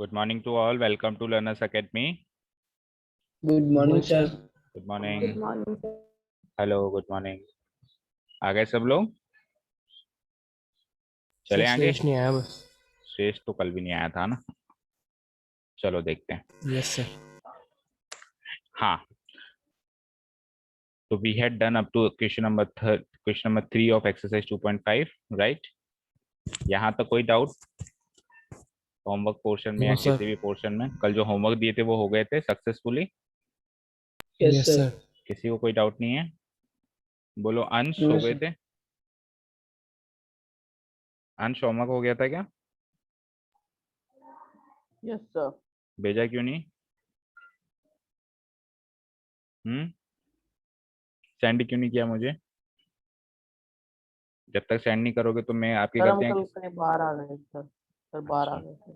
Good morning to all. Welcome to Learners Academy. Good morning, sir. Good Good morning. morning, sir. Hello. Good morning. आ गए सब लोग? चले आगे? श्रेष्ठ नहीं आया बस। श्रेष्ठ तो कल भी नहीं आया था ना। चलो देखते हैं। Yes sir. हाँ, तो we had done up to question number 3 of exercise 2.5, right? यहाँ तक कोई डाउट? होमवर्क पोर्शन में या No, sir. किसी भी पोर्शन में कल जो होमवर्क दिए थे वो हो गए थे successfully? Yes, yes sir. Sir. किसी को कोई डाउट नहीं है? बोलो अंश No, हो गए sir. थे? अंश होमवर्क हो गया था क्या? Yes, sir. भेजा क्यों नहीं? सेंड क्यों नहीं किया मुझे? जब तक सेंड नहीं करोगे तो मैं आपकी सर हम गलतियां कल कहीं बाहर आ गए सर बाहर आ गए थे।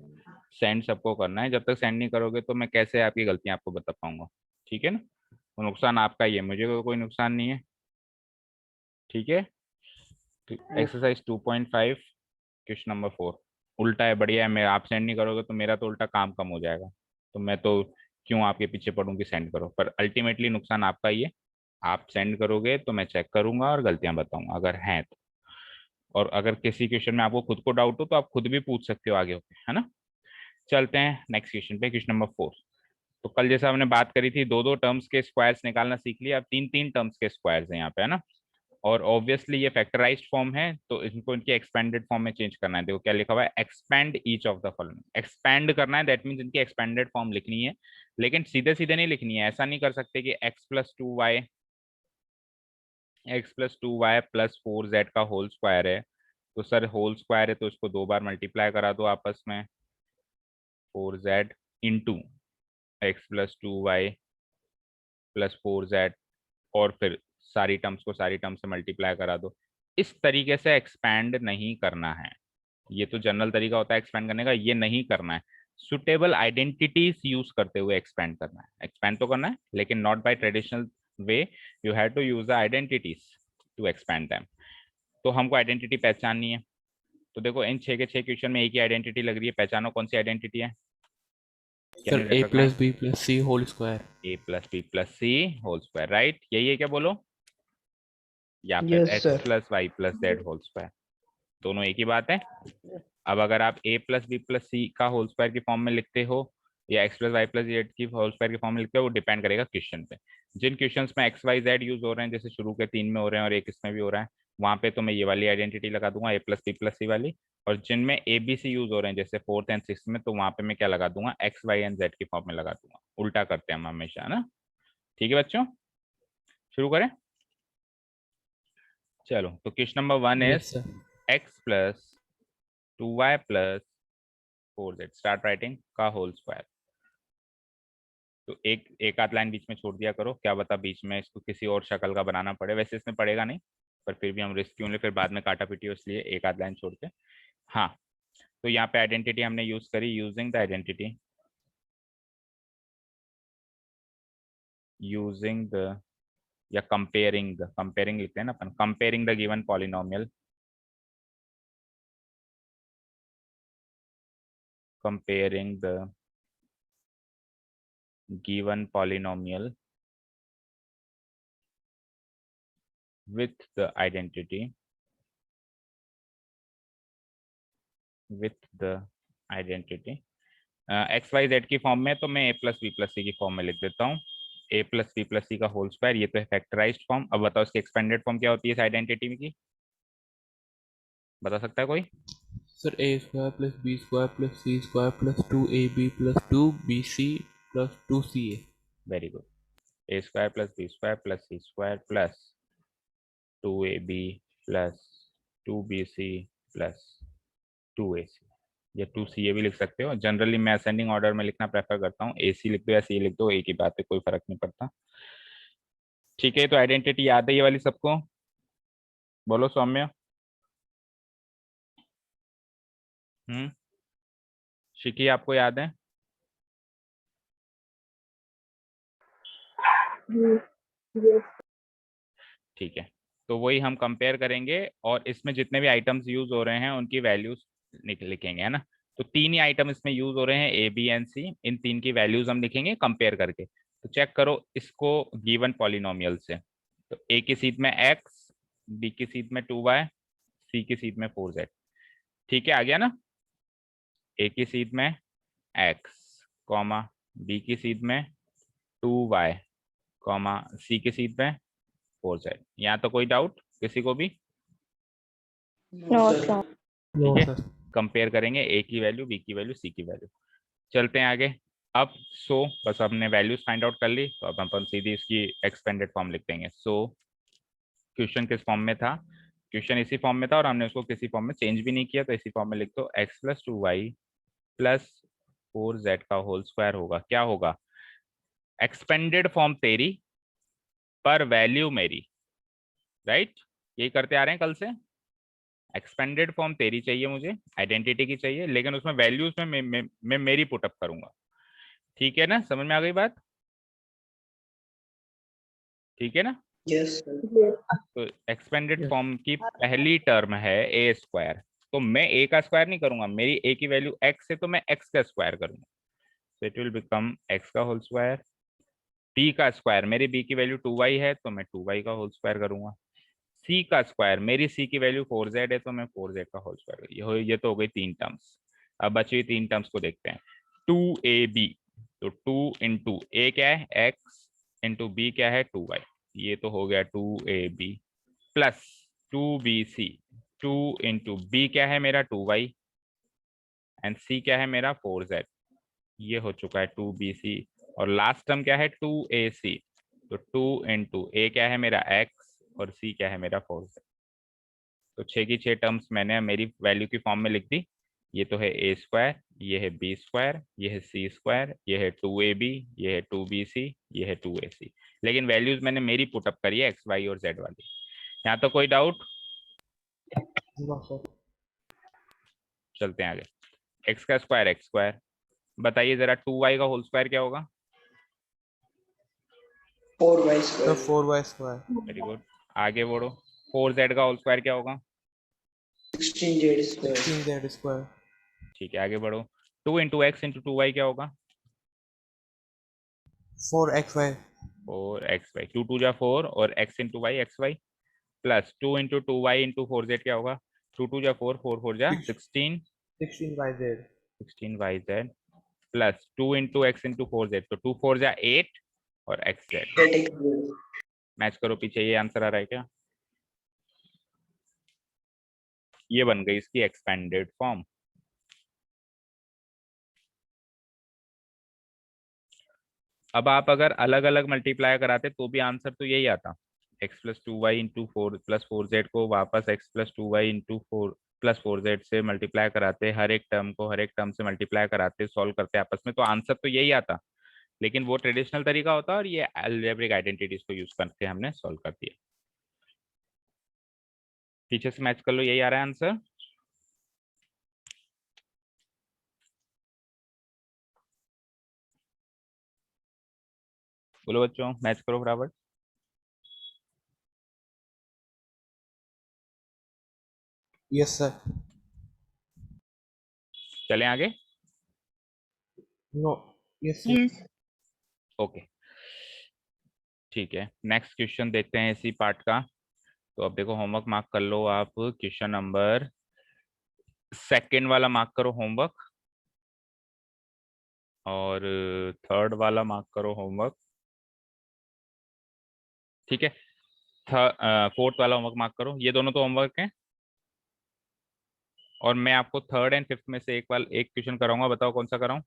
सेंड सबको करना है। जब तक सेंड नहीं करोगे तो मैं कैसे आपकी गलतियां आपको बता पाऊंगा? ठीक है ना? तो नुकसान आपका ही है, मुझे कोई नुकसान नहीं है। ठीक है। एक्सरसाइज 2.5 क्वेश्चन नंबर 4 उल्टा है। बढ़िया है। मैं आप सेंड नहीं करोगे तो मेरा तो उल्टा काम कम हो जाएगा। तो मैं तो क्यों आपके पीछे पड़ूं कि सेंड करो, पर अल्टीमेटली नुकसान आपका ही है। आप सेंड करोगे तो मैं चेक करूंगा और गलतियां बताऊंगा अगर हैं तो। और अगर किसी क्वेश्चन में आपको खुद को डाउट हो तो आप खुद भी पूछ सकते हो आगे होके, है ना? चलते हैं नेक्स्ट क्वेश्चन पे, क्वेश्चन नंबर 4। तो कल जैसा हमने बात करी थी, दो दो टर्म्स के स्क्वायर्स निकालना सीख लिया। अब तीन तीन टर्म्स के स्क्वायर्स हैं यहाँ पे, है ना? और ऑब्वियसली ये फैक्टराइज्ड फॉर्म है तो इनको इनकी एक्सपेंडेड फॉर्म में चेंज करना है। देखो क्या लिखा हुआ है, expand each of the following. Expand करना है, दैट मीन्स इनकी एक्सपेंडेड फॉर्म लिखनी है। लेकिन सीधे सीधे नहीं लिखनी है। ऐसा नहीं कर सकते कि x+2y प्लस 4z का होल स्क्वायर है। तो सर होल स्क्वायर है तो इसको दो बार मल्टीप्लाई करा दो आपस में, 4z into x+2y plus 4z, और फिर सारी टर्म्स को सारी टर्म्स से मल्टीप्लाई करा दो। इस तरीके से एक्सपैंड नहीं करना है। ये तो जनरल तरीका होता है एक्सपैंड करने का, ये नहीं करना है। सुटेबल आइडेंटिटीज यूज करते हुए एक्सपैंड करना है। एक्सपैंड तो करना है लेकिन not by traditional way. You have to use the identities to expand them. तो हमको आइडेंटिटी पहचाननी है। तो देखो इन 6 के 6 क्वेश्चन में एक ही आइडेंटिटी लग रही है। पहचानो कौन सी आइडेंटिटी है। Sir a plus B plus C whole square. a plus B plus C whole square, right? यही है क्या? बोलो। या फिर Yes, X sir. Plus Y plus Z whole square, दोनों एक ही बात है। अब अगर आप a plus B plus C का होल स्क्वायर की फॉर्म में लिखते हो या X plus Y plus Z की होल स्क्वायर की फॉर्म में लिखते हो, वो डिपेंड करेगा क्वेश्चन पे। जिन क्वेश्चंस में एक्स वाई जेड यूज हो रहे हैं, जैसे शुरू के 3 में हो रहे हैं और एक इसमें भी हो रहा है, वहां पे तो मैं ये वाली आइडेंटिटी लगा दूंगा, a प्लस बी प्लस सी वाली। और जिनमें ए बी सी यूज हो रहे हैं, जैसे 4th एंड 6th में, तो वहां पे मैं क्या लगा दूंगा, एक्स वाई एंड जेड की फॉर्म में लगा दूंगा। उल्टा करते हैं हम हमेशा, है ना? ठीक है बच्चों, शुरू करें। चलो, तो question number 1 yes is sir. X plus 2y plus 4z start writing का होल स्क्वायर। तो एक आध लाइन बीच में छोड़ दिया करो, क्या बता बीच में इसको किसी और शक्ल का बनाना पड़े। वैसे इसमें पड़ेगा नहीं, पर फिर भी हम रिस्क क्यों ले, फिर बाद में काटा पीटी हो, इसलिए एक आध लाइन छोड़ के। हाँ, तो यहाँ पे आइडेंटिटी हमने यूज करी, using the identity, using the, या कंपेयरिंग द, कंपेयरिंग लिखते हैं ना अपन, कंपेयरिंग द गिवन पॉलिनोमियल, कंपेयरिंग द given polynomial with the identity, with the identity X Y Z की फॉर्म में, तो मैं A plus B plus C की फॉर्म में लिख देता हूँ, A plus B plus C का होल स्क्वायर। ये तो है फैक्टराइज्ड फॉर्म। अब बताओ इसकी एक्सपेंडेड फॉर्म क्या होती है इस आइडेंटिटी की? बता सकता है कोई? Sir a square plus B square plus C square plus 2ab plus 2bc plus 2ca। Very good. A square plus B square plus C square plus 2ab plus 2bc plus 2ac, या 2ca भी लिख सकते हो। Generally मैं ascending order में लिखना prefer करता हूँ, ac लिख दो या c लिख दो, एक ही बात है, कोई फर्क नहीं पड़ता। ठीक है, तो आइडेंटिटी याद है ये वाली सबको? बोलो सौम्य। शिकी आपको याद है? Yes. ठीक है, तो वही हम कंपेयर करेंगे और इसमें जितने भी आइटम्स यूज हो रहे हैं उनकी वैल्यूज लिखेंगे, है ना? तो तीन ही आइटम इसमें यूज हो रहे हैं, ए बी एंड सी। इन तीन की वैल्यूज हम लिखेंगे कंपेयर करके। तो चेक करो इसको गिवन पॉलिनोमियल से। तो ए की सीध में एक्स, बी की सीध में 2y, सी की सीध में 4z। ठीक है, आ गया ना। ए की सीध में एक्स कॉमा, बी की सीध में 2y कॉमा, सी की सीध में 4z। यहाँ तो कोई डाउट किसी को भी? No, sir. ठीक है, कंपेयर करेंगे ए की वैल्यू, बी की वैल्यू, सी की वैल्यू। चलते हैं आगे। अब बस हमने वैल्यूज फाइंड आउट कर ली, तो अब अपन सीधी इसकी एक्सपेंडेड फॉर्म लिख देंगे। क्वेश्चन किस फॉर्म में था? क्वेश्चन इसी फॉर्म में था और हमने उसको किसी फॉर्म में चेंज भी नहीं किया, तो इसी फॉर्म में लिख दो। X plus 2y plus 4z का होल स्क्वायर होगा। क्या होगा? एक्सपेंडेड फॉर्म तेरी पर वैल्यू मेरी, राइट? यही करते आ रहे हैं कल से। एक्सपेंडेड फॉर्म तेरी चाहिए मुझे, आइडेंटिटी की चाहिए, लेकिन उसमें वैल्यूज में मैं मेरी पुटअप करूंगा। ठीक है ना, समझ में आ गई बात? ठीक है ना। Yes, sir. तो एक्सपेंडेड Yes. फॉर्म की पहली टर्म है ए स्क्वायर। तो मैं ए का स्क्वायर नहीं करूंगा, मेरी ए की वैल्यू एक्स है तो मैं एक्स का स्क्वायर करूंगा। So it will become x का होल स्क्वायर। बी का स्क्वायर, मेरी बी की वैल्यू 2y है तो मैं 2y का होल स्क्वायर करूंगा। सी का स्क्वायर, मेरी सी की वैल्यू 4z है तो मैं 4z का होल स्क्वायर। ये तो हो गई तीन टर्म्स। अब बची हुई तीन टर्म्स को देखते हैं। 2ab, तो 2 इंटू ए क्या है एक्स, इंटू बी क्या है 2y। ये तो हो गया 2ab plus 2bc। 2 into B क्या है मेरा 2y एंड सी क्या है मेरा 4z। ये हो चुका है 2bc। और लास्ट टर्म क्या है 2ac। तो 2 इंटू ए क्या है मेरा x और c क्या है मेरा 4z। तो 6 की 6 टर्म्स मैंने मेरी वैल्यू की फॉर्म में लिख दी। ये तो है ए स्क्वायर, ये है बी स्क्वायर, ये है सी स्क्वायर, ये है 2ab, ये है 2bc, ये है 2ac। लेकिन वैल्यूज मैंने मेरी पुटअप करी है एक्स वाई और जेड वाली। यहाँ तो कोई डाउट? No, sir. चलते हैं आगे। एक्स का स्क्वायर एक्स स्क्वायर। बताइए जरा 2y का होल स्क्वायर क्या होगा? 4y The square. 4y square. Very good, आगे बढ़ो। 4z का होल स्क्वायर क्या होगा? 16z square. 16z square. ठीक है, आगे बढ़ो। 2 इंटू एक्स इंटू 2y क्या होगा? 4xy. 4xy। 2 2 जा 4 और x into Y X Y plus 2 into 2y into 4z क्या होगा? 2 2 जा 4, 4 4 जा 16, 16yz. 16yz plus 2 into x into 4z। तो 2 4 जा 8 और xz। 8x. मैच करो पीछे, ये आंसर आ रहा है क्या? ये बन गई इसकी एक्सपेंडेड फॉर्म। अब आप अगर अलग अलग मल्टीप्लाई कराते तो भी आंसर तो यही आता। X plus 2y into 4 plus 4z को वापस x plus 2y into 4 plus 4z से मल्टीप्लाई कराते, हर एक टर्म को हर एक टर्म से मल्टीप्लाई कराते, सॉल्व करते आपस में, तो आंसर तो यही आता। लेकिन वो ट्रेडिशनल तरीका होता और ये अलजेब्रिक आइडेंटिटीज को यूज करके हमने सॉल्व कर दिया। पीछे से मैच कर लो, यही आ रहा है आंसर। बोलो बच्चों, मैच करो बराबर। Yes, sir. चलें आगे। No. Yes, sir. ओके, ठीक है, नेक्स्ट क्वेश्चन देखते हैं इसी पार्ट का। तो अब देखो, होमवर्क मार्क कर लो आप। क्वेश्चन नंबर सेकंड वाला मार्क करो होमवर्क, और थर्ड वाला मार्क करो होमवर्क। ठीक है, फोर्थ वाला होमवर्क मार्क करो। ये दोनों तो होमवर्क हैं, और मैं आपको थर्ड एंड फिफ्थ में से एक क्वेश्चन कराऊंगा। बताओ कौन सा कराऊं?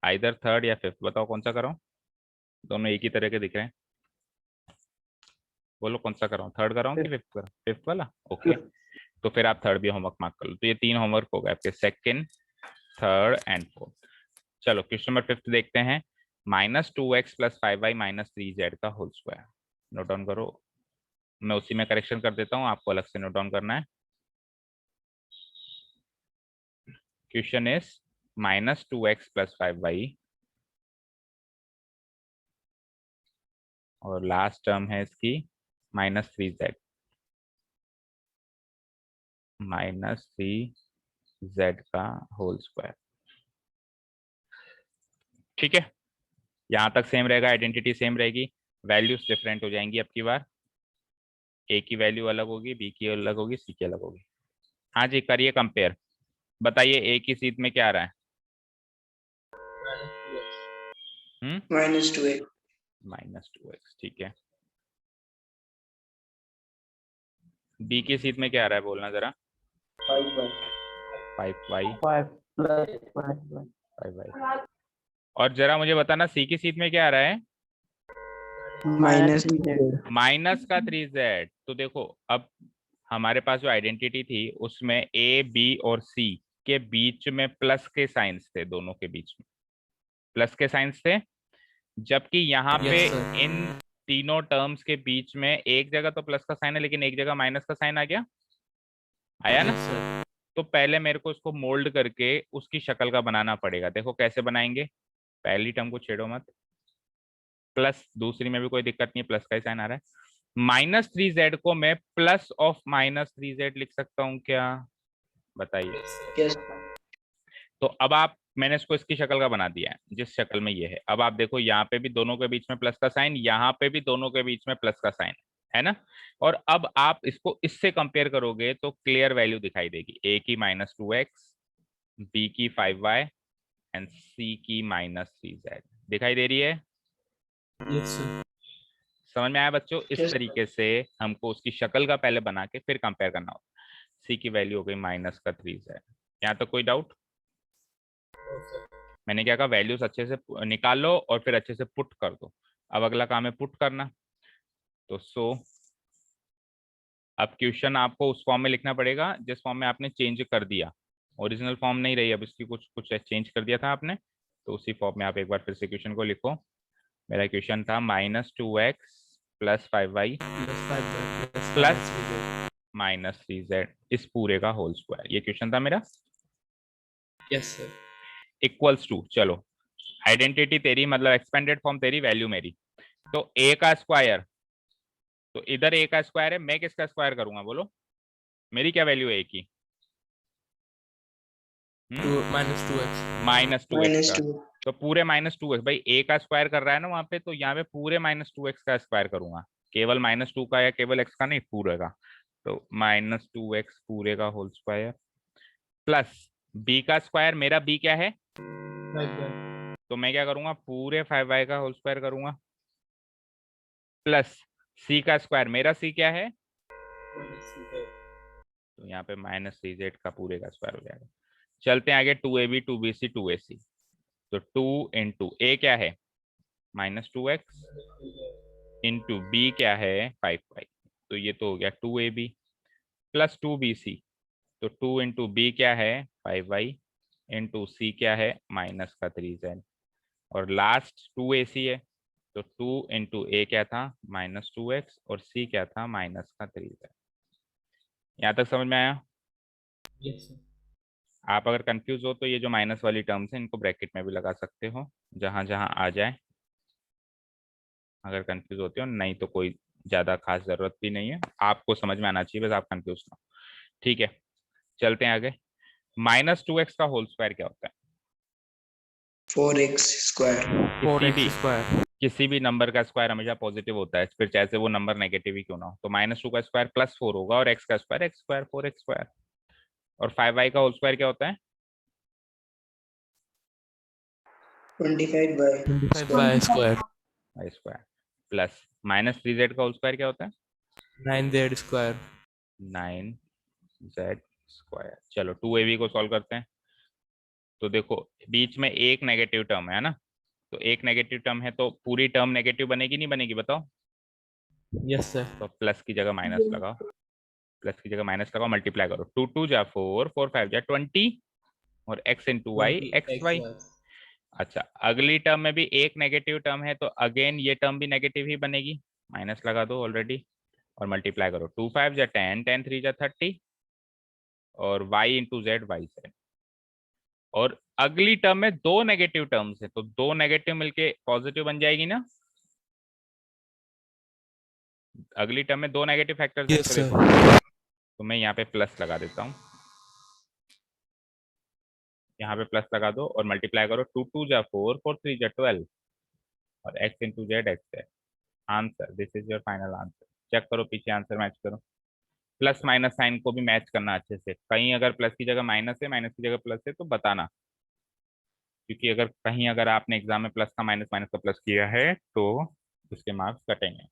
आइदर थर्ड या फिफ्थ, बताओ कौन सा कराऊं? दोनों एक ही तरह के दिख रहे हैं। बोलो कौन सा कराऊं, थर्ड कराऊं कि फिफ्थ कराऊं? फिफ्थ वाला, ओके। तो फिर आप थर्ड भी होमवर्क मार्क कर लो। तो ये तीन होमवर्क हो गए आपके, सेकेंड, थर्ड एंड फोर्थ। चलो क्वेश्चन नंबर फिफ्थ देखते हैं। -2x plus 5y minus 3z का होल स्क्वायर। नोट डाउन करो, मैं उसी में करेक्शन कर देता हूँ, आपको अलग से नोट डाउन करना है। Question is -2x plus 5y, और लास्ट टर्म है इसकी -3z, -3z z का होल स्क्वायर। ठीक है, यहाँ तक सेम रहेगा, आइडेंटिटी सेम रहेगी, वैल्यूज डिफरेंट हो जाएंगी। अब की बार ए की वैल्यू अलग होगी, बी की अलग होगी, सी की अलग होगी। हाँ जी, करिए कंपेयर। बताइए ए की सीट में क्या आ रहा है? -2x -2x, ठीक है। बी की सीट में क्या आ रहा है, बोलना जरा। 5y 5y 5 plus 5y 5y। और जरा मुझे बताना सी की सीट में क्या आ रहा है? minus -3z 3z माइनस का 3z। तो देखो, अब हमारे पास जो आइडेंटिटी थी उसमें ए बी और सी के बीच में प्लस के साइंस थे, दोनों के बीच में प्लस के साइंस थे, जबकि यहाँ पे Yes, sir. इन तीनों टर्म्स के बीच में एक जगह तो प्लस का साइन है, लेकिन एक जगह माइनस का साइन आ गया, आया ना? Yes, sir. तो पहले मेरे को इसको मोल्ड करके उसकी शक्ल का बनाना पड़ेगा। देखो कैसे बनाएंगे, पहली टर्म को छेड़ो मत, प्लस दूसरी में भी कोई दिक्कत नहीं है, प्लस का ही साइन आ रहा है। -3z को मैं प्लस ऑफ -3z लिख सकता हूँ क्या? बताइए। yes तो अब आप, मैंने इसको इसकी शक्ल का बना दिया है जिस शक्ल में ये है। अब आप देखो, यहाँ पे भी दोनों के बीच में प्लस का साइन, यहाँ पे भी दोनों के बीच में प्लस का साइन है ना? और अब आप इसको इससे कंपेयर करोगे तो क्लियर वैल्यू दिखाई देगी, ए की -2x, बी की 5y एंड सी की -3z दिखाई दे रही है। Yes, sir. समझ में आया बच्चों? इस yes तरीके से हमको उसकी शक्ल का पहले बना के फिर कंपेयर करना होगा। सी की वैल्यू हो गई -3z। यहाँ तक कोई डाउट? मैंने क्या कहा, वैल्यूज अच्छे से निकाल लो और फिर अच्छे से पुट कर दो। अब अगला काम है पुट करना। तो अब क्वेश्चन आपको उस फॉर्म में लिखना पड़ेगा जिस फॉर्म में आपने चेंज कर दिया, ओरिजिनल फॉर्म नहीं रही, अब इसकी कुछ कुछ चेंज कर दिया था आपने, तो उसी फॉर्म में आप एक बार फिर से क्वेश्चन को लिखो। मेरा क्वेश्चन था -2x + 5y Plus 5y plus plus minus 3z. -3z इस पूरे का होल स्क्वायर, ये क्वेश्चन था मेरा। Yes, sir. इक्वल्स टू, चलो आइडेंटिटी तेरी, मतलब एक्सपेंडेड फॉर्म तेरी, वैल्यू मेरी। तो ए का स्क्वायर, तो इधर ए का स्क्वायर है, मैं किसका स्क्वायर करूंगा बोलो? मेरी क्या वैल्यू है ए की? -2x. -2x का। -2 तो पूरे -2x, भाई ए का स्क्वायर कर रहा है ना वहां पे, तो यहाँ पे पूरे -2x का स्क्वायर करूंगा, केवल -2 का या केवल x का नहीं, पूरे का। तो -2x पूरे का होल स्क्वायर प्लस b का स्क्वायर, मेरा b क्या है? 5y. तो मैं क्या करूंगा, पूरे 5y का होल स्क्वायर करूंगा, प्लस c का स्क्वायर, मेरा c क्या है? Minus 3z. तो यहाँ पे -3z का पूरे का स्क्वायर हो जाएगा। चलते हैं आगे, 2ab 2bc 2ac। तो 2 इंटू ए क्या है? -2x इंटू बी क्या है? 5y। तो ये तो हो गया 2ab प्लस 2bc। तो 2 इंटू बी क्या है? 5y इंटू सी क्या है? -3z। और लास्ट 2ac है, तो 2 इंटू ए क्या था? -2x और सी क्या था? -3z। यहाँ तक समझ में आया? Yes, sir. आप अगर कंफ्यूज हो तो ये जो माइनस वाली टर्म्स है इनको ब्रैकेट में भी लगा सकते हो, जहां जहां आ जाए, अगर कंफ्यूज होते हो। नहीं तो कोई ज्यादा खास जरूरत भी नहीं है, आपको समझ में आना चाहिए, बस आप कंफ्यूज ना हो। ठीक है, चलते हैं आगे। -2x का होल स्क्वायर क्या होता है? 4x square Four x किसी भी नंबर का स्क्वायर हमेशा पॉजिटिव होता है, फिर चाहे से वो नंबर नेगेटिव ही क्यों ना हो। तो -2 का स्क्वायर +4 होगा, और x का square x square 4x square. और 5y का होल स्क्वायर क्या होता है? 25y 25y square. y square plus -3z का होल स्क्वायर क्या होता है? 9z square. 9z square. चलो 2ab को सॉल्व करते हैं। तो देखो, बीच में एक नेगेटिव टर्म है ना, तो एक नेगेटिव टर्म है तो पूरी टर्म नेगेटिव बनेगी नहीं बनेगी, बताओ? Yes, sir. तो प्लस की जगह माइनस लगाओ, प्लस की जगह माइनस लगाओ, मल्टीप्लाई करो, 2 2 जा 4, 4 5 जा 20, और x into Y 20 X Y. अच्छा, अगली टर्म में भी एक नेगेटिव टर्म है, तो अगेन ये टर्म भी नेगेटिव ही बनेगी, माइनस लगा दो ऑलरेडी, और मल्टीप्लाई करो, 2 5 जा 10, 10 3 जा 30, और y into Z Y Z. और अगली टर्म में दो नेगेटिव टर्म्स है, तो दो नेगेटिव मिलके पॉजिटिव बन जाएगी ना। अगली टर्म में दो नेगेटिव फैक्टर्स हैं, Yes, तो sir. देखो, तो मैं यहाँ पे प्लस लगा देता हूँ, यहाँ पे प्लस लगा दो और मल्टीप्लाई करो, 2 2 जा 4, 4 3 जा 12 और x इंटू जेड एक्स है answer. This is your final answer. Check करो पीछे आंसर मैच करो। प्लस माइनस साइन को भी मैच करना अच्छे से, कहीं अगर प्लस की जगह माइनस है, माइनस की जगह प्लस है तो बताना, क्योंकि अगर कहीं अगर आपने एग्जाम में प्लस का माइनस, माइनस का प्लस किया है तो उसके मार्क्स कटेंगे।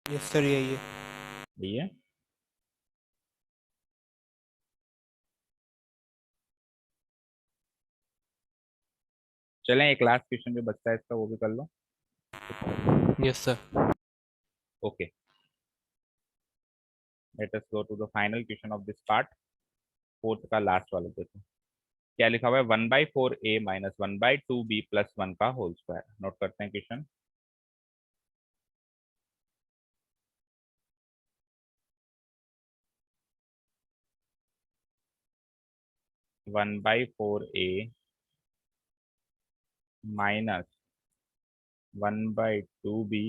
यस सर यही है। यही है। चलें एक लास्ट क्वेश्चन जो बचता है इसका वो भी कर लो। Yes sir. Okay, let us go to the final question of this part. Fourth का लास्ट वाला देखो क्या लिखा हुआ है, 1/4a माइनस 1/2b प्लस 1 का होल स्क्वायर। नोट करते हैं question. One by four A minus 1/2b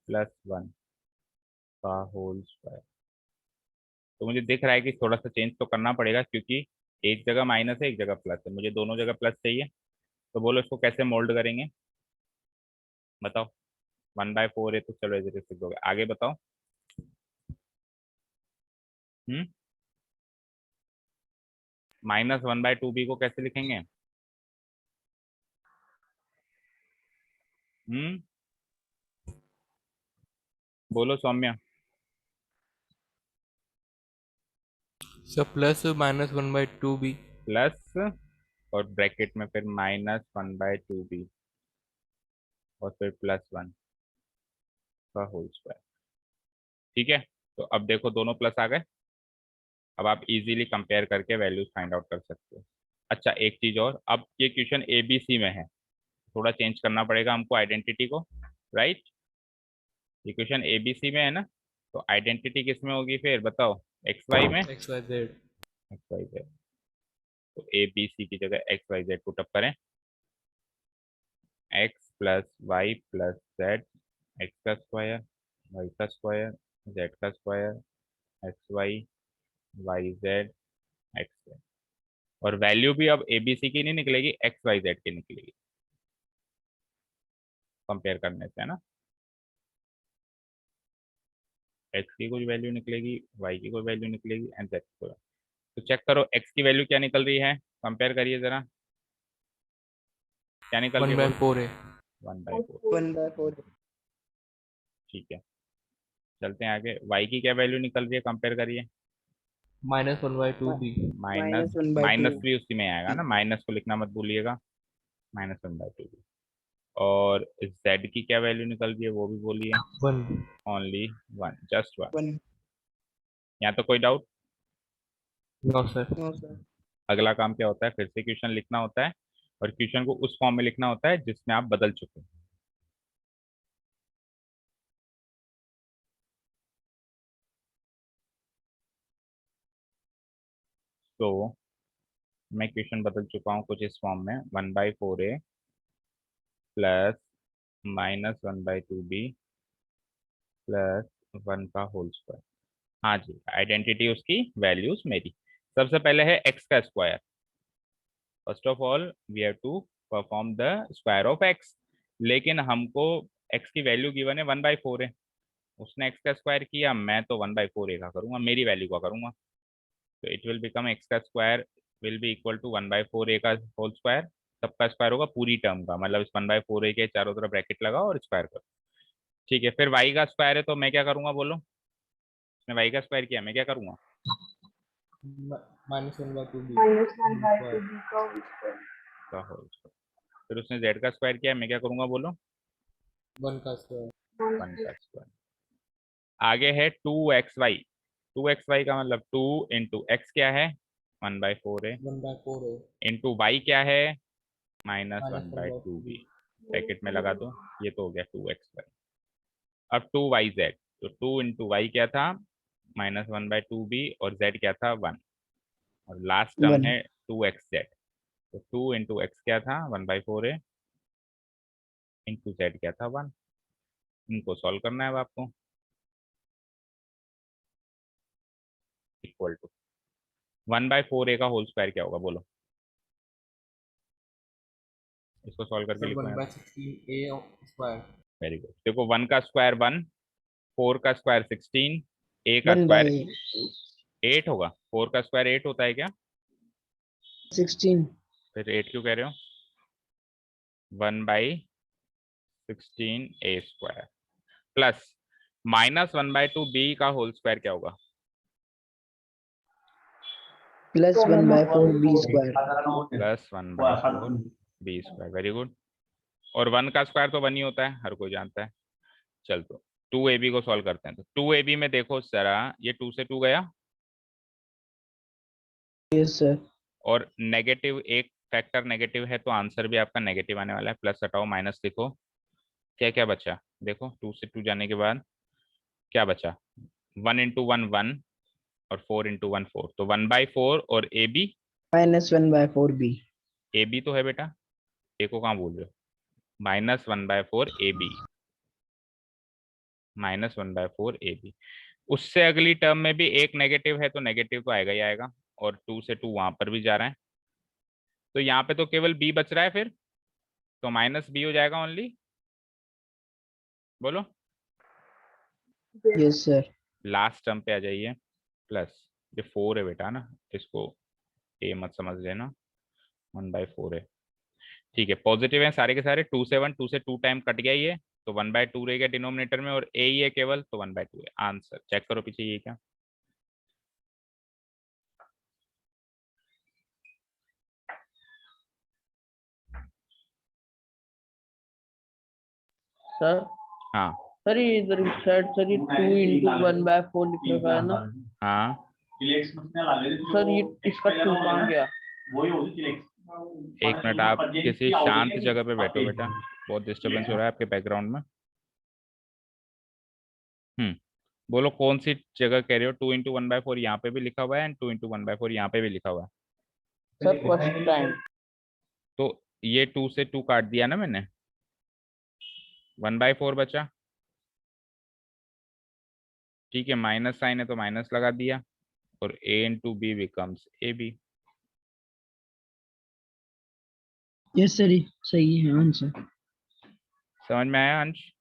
plus 1 का होल स्क्वायर। तो मुझे दिख रहा है कि थोड़ा सा चेंज तो करना पड़ेगा, क्योंकि एक जगह माइनस है एक जगह प्लस है, मुझे दोनों जगह प्लस चाहिए। तो बोलो इसको कैसे मोल्ड करेंगे, बताओ। 1/4 है तो चलो ऐसे लिख दोगे, आगे बताओ। हम्म, माइनस 1/2b को कैसे लिखेंगे। हम्म, बोलो Saumya. Sir plus minus 1/2b। Plus और ब्रैकेट में फिर -1/2b और फिर +1 का होल स्क्वायर। ठीक है, तो अब देखो दोनों प्लस आ गए। अब आप इजीली कंपेयर करके वैल्यूज फाइंड आउट कर सकते हो। अच्छा एक चीज और, अब ये क्वेश्चन ABC में है, थोड़ा चेंज करना पड़ेगा हमको आइडेंटिटी को, राइट। ये क्वेश्चन ABC में है ना, तो आइडेंटिटी किस में होगी फिर बताओ, XY में। XYZ। XYZ, तो ABC की जगह XYZ पुटअप करें। x plus Y plus Z, X का स्क्वायर वाई का स्क्वायर जेड का स्क्वायर XY YZ XZ। और वैल्यू भी अब ABC की नहीं निकलेगी, XYZ की निकलेगी कंपेयर करने से, है ना। x की कुछ वैल्यू निकलेगी, y की कोई वैल्यू निकलेगी एंड z की। तो चेक करो x की वैल्यू क्या निकल रही है, कंपेयर करिए जरा, क्या निकल रही है बोलो। 1/4a। 1/4। 1/4 ठीक है, चलते हैं आगे। y की क्या वैल्यू निकल रही है, कंपेयर करिए। -1/2b। माइनस, -1/2 माइनस भी उसी में आएगा ना, माइनस को लिखना मत भूलिएगा। -1/2। और z की क्या वैल्यू निकल रही है वो भी बोलिए। 1। Only 1, just 1। 1 यहाँ तो कोई doubt. No sir. No sir. अगला काम क्या होता है, फिर से क्वेश्चन लिखना होता है और क्वेश्चन को उस फॉर्म में लिखना होता है जिसमें आप बदल चुके हैं। तो मैं क्वेश्चन बदल चुका हूँ कुछ इस फॉर्म में, 1/4a प्लस -1/2b प्लस 1 का होल स्क्वायर। हाँ जी, आइडेंटिटी उसकी, वैल्यूज मेरी। सबसे पहले है x का square. First of all we have to perform the square of x, लेकिन हमको x की वैल्यू गिवन है 1/4 है, उसने x का स्क्वायर किया, मैं तो 1/4 का करूंगा, मेरी वैल्यू का करूंगा। तो इट विल बिकम x का square will be equal to 1/4a का होल स्क्वायर। सबका स्क्वायर होगा पूरी टर्म का, मतलब इस 1/4a के चारों तरफ ब्रैकेट लगाओ और स्क्वायर करो। ठीक है, फिर y का स्क्वायर है तो मैं क्या करूंगा बोलो, उसने y का स्क्वायर किया, मैं क्या करूंगा। -1/2b -1/2 square. b का होल स्क्वायर। का होल स्क्वायर। फिर उसने z का स्क्वायर किया, मैं क्या करूंगा बोलो। 1 का स्क्वायर। 1 का स्क्वायर। आगे है 2xy। 2xy का मतलब 2 इंटू एक्स क्या है, 1/4 है, 1/4a इंटू वाई क्या है -1/2b। -1/2b। ब्रैकेट में लगा दो, ये तो हो गया 2xy। अब 2yz, तो 2 इंटू वाई क्या था -1/2b और z क्या था 1, और लास्ट टर्म 1 है 2xz। तो 2 इंटू एक्स क्या था 1/4a, इंटू जेड क्या था 1। इनको सॉल्व करना है अब आपको। इक्वल टू 1/4a का होल स्क्वायर क्या होगा बोलो। इसको सॉल्व करके सर लिखो वन यहाँ बाय पे। 16a²। Very good. देखो 1 का स्क्वायर 1, 4 का स्क्वायर 16, a का 1 स्क्वायर by 8 होगा। 4 का स्क्वायर 8 होता है क्या? 16. फिर 8 क्यों कह रहे हो? 1/16 a² प्लस -1/2 b का होल स्क्वायर क्या होगा? Plus 1/4 b square. Plus 1/4 b²। Very good. और 1 का स्क्वायर तो 1 ही होता है, हर कोई जानता है। चल तो 2ab को सॉल्व करते हैं। तो 2ab में देखो जरा, ये 2 से 2 गया, Yes sir. और नेगेटिव एक फैक्टर नेगेटिव है तो आंसर भी आपका नेगेटिव आने वाला है। प्लस हटाओ माइनस लिखो, क्या क्या बचा देखो। 2 से 2 जाने के बाद क्या बचा? 1 इंटू 1 1, और 4 इंटू 1 4। तो 1/4 और A B. Minus 1/4 b. A B तो है बेटा, ए को कहाँ भूल रहे हो? -1/4 ए बी, -1/4 ए बी। उससे अगली टर्म में भी एक नेगेटिव है तो नेगेटिव तो आएगा ही आएगा, और 2 से 2 वहां पर भी जा रहा है। तो यहाँ पे तो केवल बी बच रहा है, फिर तो माइनस बी हो जाएगा ओनली। बोलो। Yes sir. लास्ट टर्म पे आ जाइए। प्लस ये 4 है बेटा ना, इसको ए मत समझ लेना, 1/4 है। ठीक है, पॉजिटिव है सारे के सारे। 2 से 1, 2 से 2 टाइम कट गया ये, तो 1/2 रहेगा डिनोमिनेटर में, और ए ही है केवल, तो 1/2 है आंसर। चेक करो पीछे ये क्या। सर हाँ सर ये इधर शायद सर ये 2 into 1/4 लिख रखा है ना हाँ। सर, ये इसका 2 कहाँ गया? एक मिनट, आप किसी शांत जगह पे बैठो बेटा, बहुत डिस्टरबेंस हो रहा है आपके बैकग्राउंड में। बोलो कौन सी जगह कह रहे हो? 2 इंटू 1/4 यहाँ पे भी लिखा हुआ है, एंड 2 इंटू 1/4 यहाँ पे भी लिखा हुआ है। Sir first time. तो ये 2 से 2 काट दिया ना मैंने, 1/4 बचा। ठीक है, माइनस साइन है तो माइनस लगा दिया, और a into B becomes A B. Yes sir. सही है आंसर. समझ में आया अंश?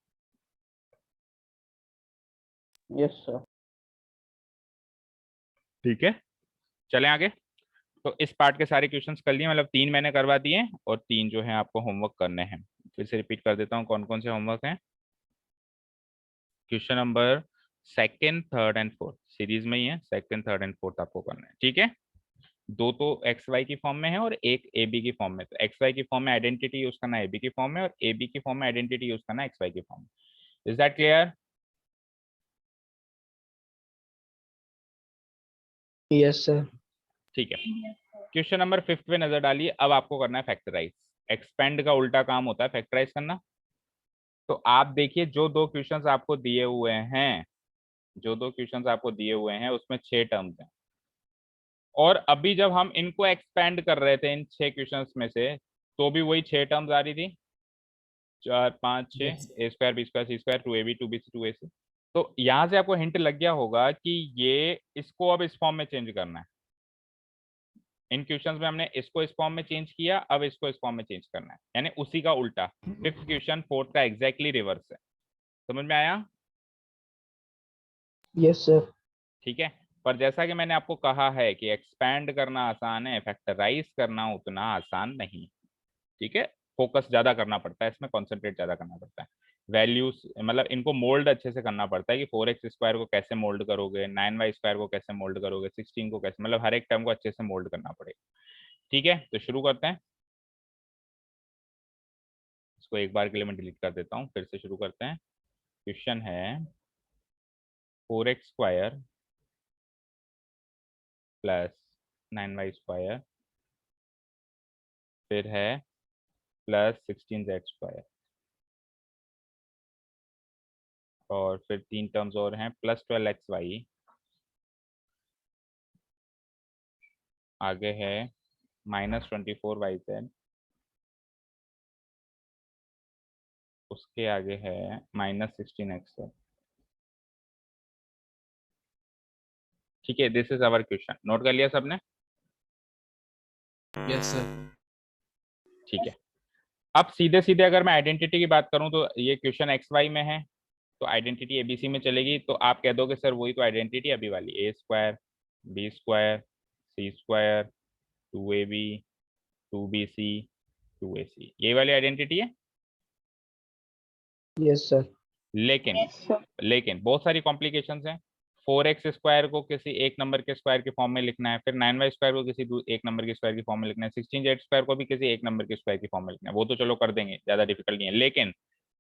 Yes sir. ठीक है, चलें आगे। तो इस पार्ट के सारे क्वेश्चंस कर लिए, मतलब 3 मैंने करवा दिए, और 3 जो है आपको होमवर्क करने हैं। फिर से रिपीट कर देता हूँ कौन कौन से होमवर्क हैं। Question number second, third and fourth series में ही है, सेकंड, थर्ड एंड फोर्थ आपको करना है। ठीक है, दो तो एक्स वाई की फॉर्म में है और एक ए बी की फॉर्म में। तो एक्स वाई की फॉर्म में आइडेंटिटी यूज करना ए बी की फॉर्म में, और ए बी की फॉर्म में आइडेंटिटी यूज करना एक्स वाई की फॉर्म में। Is that clear? Yes sir. ठीक है, क्वेश्चन नंबर 5 पे नजर डालिए। अब आपको करना है फैक्टराइज। एक्सपेंड का उल्टा काम होता है फैक्टराइज करना। तो आप देखिए, जो दो क्वेश्चंस आपको दिए हुए हैं, जो दो क्वेश्चंस आपको दिए हुए हैं उसमें 6 टर्म्स हैं, और अभी जब हम इनको एक्सपेंड कर रहे थे इन 6 क्वेश्चंस में से, तो भी वही 6 टर्म्स आ रही थी, 4 5 6, ए स्क्वायर बी स्क्वायर सी स्क्वायर 2ab 2bc 2ac। तो यहाँ से आपको हिंट लग गया होगा कि ये इसको अब इस फॉर्म में चेंज करना है। इन क्वेश्चंस में हमने इसको इस फॉर्म में चेंज किया, अब इसको इस फॉर्म में चेंज करना है, यानी उसी का उल्टा। 5th क्वेश्चन 4th का एग्जैक्टली रिवर्स है। समझ में आया? Yes sir. ठीक है, पर जैसा कि मैंने आपको कहा है कि एक्सपैंड करना आसान है, फैक्टराइज करना उतना आसान नहीं। ठीक है, फोकस ज्यादा करना पड़ता है इसमें, कॉन्सेंट्रेट ज्यादा करना पड़ता है। वैल्यूज मतलब इनको मोल्ड अच्छे से करना पड़ता है कि 4x² को कैसे मोल्ड करोगे, 9y² को कैसे मोल्ड करोगे, 16 को कैसे, मतलब हर एक टर्म को अच्छे से मोल्ड करना पड़ेगा। ठीक है, तो शुरू करते हैं। इसको एक बार के लिए मैं डिलीट कर देता हूँ, फिर से शुरू करते हैं। क्वेश्चन है 4x² प्लस 9y², फिर है प्लस 16z², और फिर 3 टर्म्स और हैं, प्लस 12xy, आगे है -24 YZ, उसके आगे है -16XZ। ठीक है, this is our question. Note कर लिया सबने? Yes sir. ठीक है, अब सीधे सीधे अगर मैं आइडेंटिटी की बात करूं तो ये क्वेश्चन XY में है, तो आइडेंटिटी ABC में चलेगी। तो आप कह दोगे सर वही तो आइडेंटिटी अभी वाली, A² B² C², 2AB 2BC 2AC, ये वाली आइडेंटिटी है। Yes sir. लेकिन बहुत सारी कॉम्प्लिकेशंस हैं। 4x² को किसी एक नंबर के स्क्वायर के फॉर्म में लिखना है, फिर 9y² को किसी एक नंबर के स्क्वायर की फॉर्म में लिखना है, 16z² को भी किसी एक नंबर के स्क्वायर की फॉर्म में लिखना है। वो तो चलो कर देंगे, ज्यादा डिफिकल्ट नहीं है। लेकिन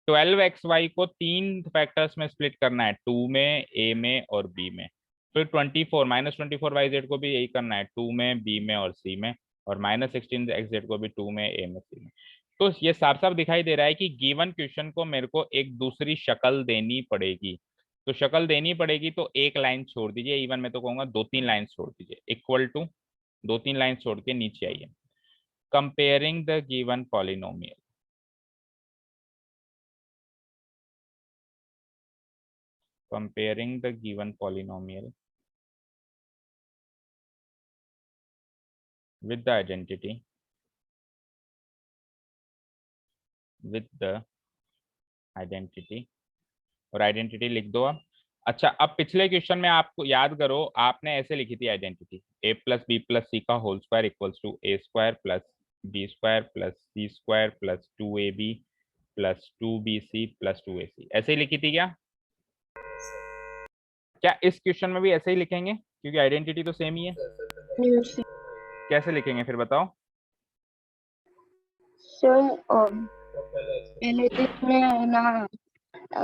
12xy को 3 फैक्टर्स में स्प्लिट करना है, 2 में, A में और B में। फिर 24 - 24 yz को भी यही करना है, 2 में, B में और C में। और -16xz को भी 2 में, A में, C में। तो ये साफ साफ दिखाई दे रहा है कि गिवन क्वेश्चन को मेरे को एक दूसरी शक्ल देनी पड़ेगी। तो शक्ल देनी पड़ेगी तो एक लाइन छोड़ दीजिए, इवन मैं तो कहूंगा 2-3 लाइन छोड़ दीजिए, इक्वल टू 2-3 लाइन छोड़ के नीचे आइए। Comparing the given polynomial, comparing the given polynomial with the identity और आइडेंटिटी लिख दो आप। अच्छा, अब पिछले क्वेश्चन में आपको याद करो, आपने ऐसे लिखी थी आइडेंटिटी, A + B + C का whole square equals to A² + B² + C² + 2AB + 2BC + 2AC, ऐसे ही लिखी थी क्या? क्या इस क्वेश्चन में भी ऐसे ही लिखेंगे, क्योंकि आइडेंटिटी तो सेम ही है? कैसे लिखेंगे फिर बताओ? सर पहले इसमें ना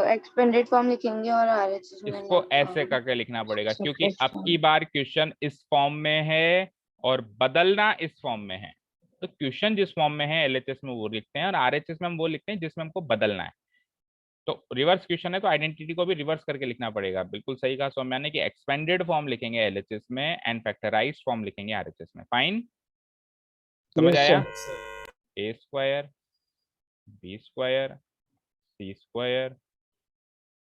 एक्सपेंडेड फॉर्म लिखेंगे और आरएचएस में इसको ऐसे करके लिखना पड़ेगा, क्योंकि अब की बार क्वेश्चन इस फॉर्म में है और बदलना इस फॉर्म में है। तो क्वेश्चन जिस फॉर्म में है एलएचएस में वो लिखते हैं और आरएचएस में हम वो लिखते हैं जिसमें हमको बदलना है। तो रिवर्स क्वेश्चन है तो आइडेंटिटी को भी रिवर्स करके लिखना पड़ेगा। बिल्कुल सही कहा सौम्या ने कि एक्सपेंडेड फॉर्म लिखेंगे एलएचएस में एंड फैक्टराइज्ड फॉर्म लिखेंगे आरएचएस में। फाइन, समझ आया? A² B² C²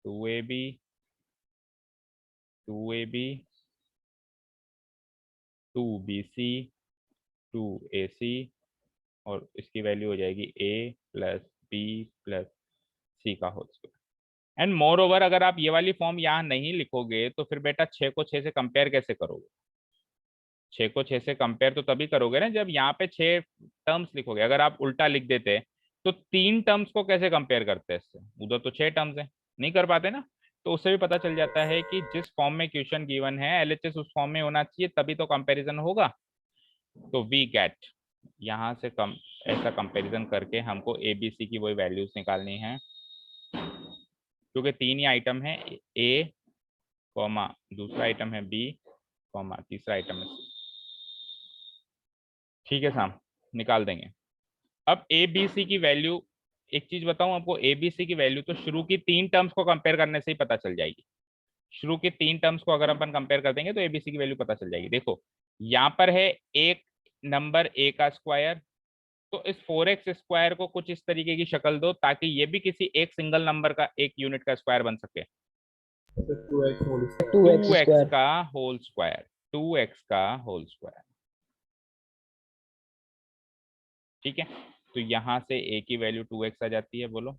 2AB 2BC 2AC और इसकी वैल्यू हो जाएगी A + B + C का whole square. And moreover, अगर आप ये वाली फॉर्म यहाँ नहीं लिखोगे तो फिर बेटा 6 को 6 से कंपेयर कैसे करोगे? 6 को 6 से कंपेयर तो तभी करोगे ना जब यहाँ पे 6 टर्म्स लिखोगे। अगर आप उल्टा लिख देते तो 3 टर्म्स को कैसे कंपेयर करते हैं इससे? उधर तो 6 टर्म्स है, नहीं कर पाते ना। तो उससे भी पता चल जाता है कि जिस फॉर्म में क्वेश्चन गिवन है एलएचएस उस फॉर्म में होना चाहिए, तभी तो कंपैरिजन होगा। तो वी गेट, यहाँ से कम ऐसा कंपैरिजन करके हमको एबीसी की वही वैल्यूज निकालनी है, क्योंकि 3 ही आइटम है, ए कॉमा दूसरा आइटम है बी कॉमा तीसरा आइटम है सी। ठीक है साहब, निकाल देंगे। अब ए बी सी की वैल्यू, एक चीज बताऊं आपको, ए बी सी की वैल्यू तो शुरू की 3 टर्म्स को कंपेयर करने से ही पता चल जाएगी। शुरू के 3 टर्म्स को अगर अपन कंपेयर कर देंगे तो एबीसी की वैल्यू पता चल जाएगी। देखो यहाँ पर है एक नंबर ए का स्क्वायर, तो इस 4x² को कुछ इस तरीके की शक्ल दो ताकि ये भी किसी एक सिंगल नंबर का एक यूनिट का स्क्वायर बन सके। 2x का होल स्क्वायर, 2x का होल स्क्वायर। ठीक है, तो यहां से a की वैल्यू 2x आ जाती है। बोलो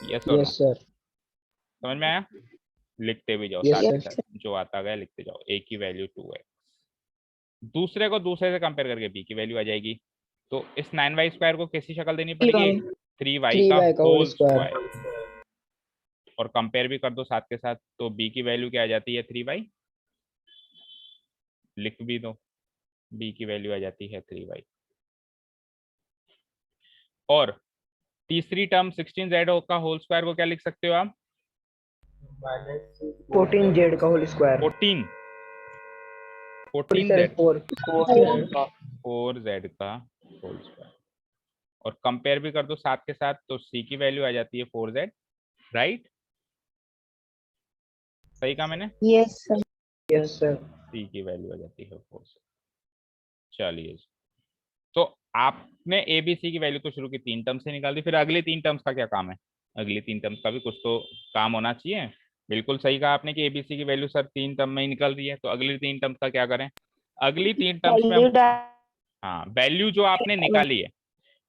यस और नो? समझ में आया? लिखते भी जाओ Yes, साथ के sir. साथ, जो आता गया लिखते जाओ। a की वैल्यू 2x, दूसरे को दूसरे से कंपेयर करके b की वैल्यू आ जाएगी। तो इस 9y² को कैसी शक्ल देनी पड़ेगी? 3y का होल स्क्वायर, और कंपेयर भी कर दो साथ के साथ। तो b की वैल्यू क्या आ जाती है? 3y। लिख भी दो, b की वैल्यू आ जाती है 3y। और तीसरी टर्म 16z का होल स्क्वायर को क्या लिख सकते हो आप? 14z का होल स्क्वायर। 14z 4 4z का होल स्क्वायर, और कंपेयर भी कर दो साथ के साथ। तो c की वैल्यू आ जाती है 4z, राइट? सही कहा मैंने? Yes sir. Yes sir. c की वैल्यू आ जाती है 4z। चलिए, तो आपने ए बी सी की वैल्यू तो शुरू की 3 टर्म से निकाल दी, फिर अगली 3 टर्म्स का क्या काम है? अगली 3 टर्म्स का भी कुछ तो काम होना चाहिए। बिल्कुल सही कहा आपने कि एबीसी की वैल्यू सर 3 टर्म में ही निकल रही है, तो अगली 3 टर्म्स का क्या करें? अगली 3 टर्म्स में हम, वैल्यू हाँ, वैल्यू जो आपने निकाली है,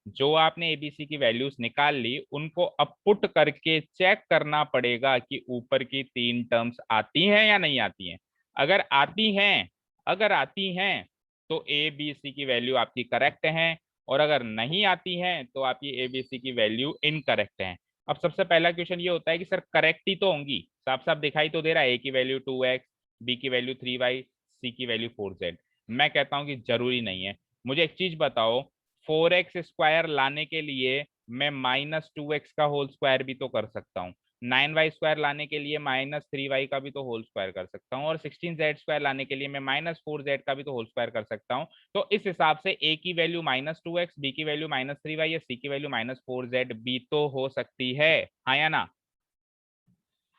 जो आपने एबीसी की वैल्यूज निकाल ली, उनको अब पुट करके चेक करना पड़ेगा कि ऊपर की 3 टर्म्स आती हैं या नहीं आती हैं। अगर आती हैं, अगर आती हैं तो ए बी सी की वैल्यू आपकी करेक्ट है, और अगर नहीं आती है तो आपकी ए बी सी की वैल्यू इनकरेक्ट है। अब सबसे पहला क्वेश्चन ये होता है कि सर करेक्ट ही तो होंगी, साफ साफ दिखाई तो दे रहा है, ए की वैल्यू 2x, बी की वैल्यू 3y, सी की वैल्यू 4z। मैं कहता हूं कि जरूरी नहीं है। मुझे एक चीज बताओ, 4x² लाने के लिए मैं -2x का होल स्क्वायर भी तो कर सकता हूँ, 9y² लाने के लिए -3y का भी तो होल स्क्वायर कर सकता हूँ, और 16z² लाने के लिए मैं -4z का भी तो होल स्क्वायर कर सकता हूँ। तो इस हिसाब से a की वैल्यू -2x, b की वैल्यू -3y या c की वैल्यू -4z भी तो हो सकती है, हाँ या ना?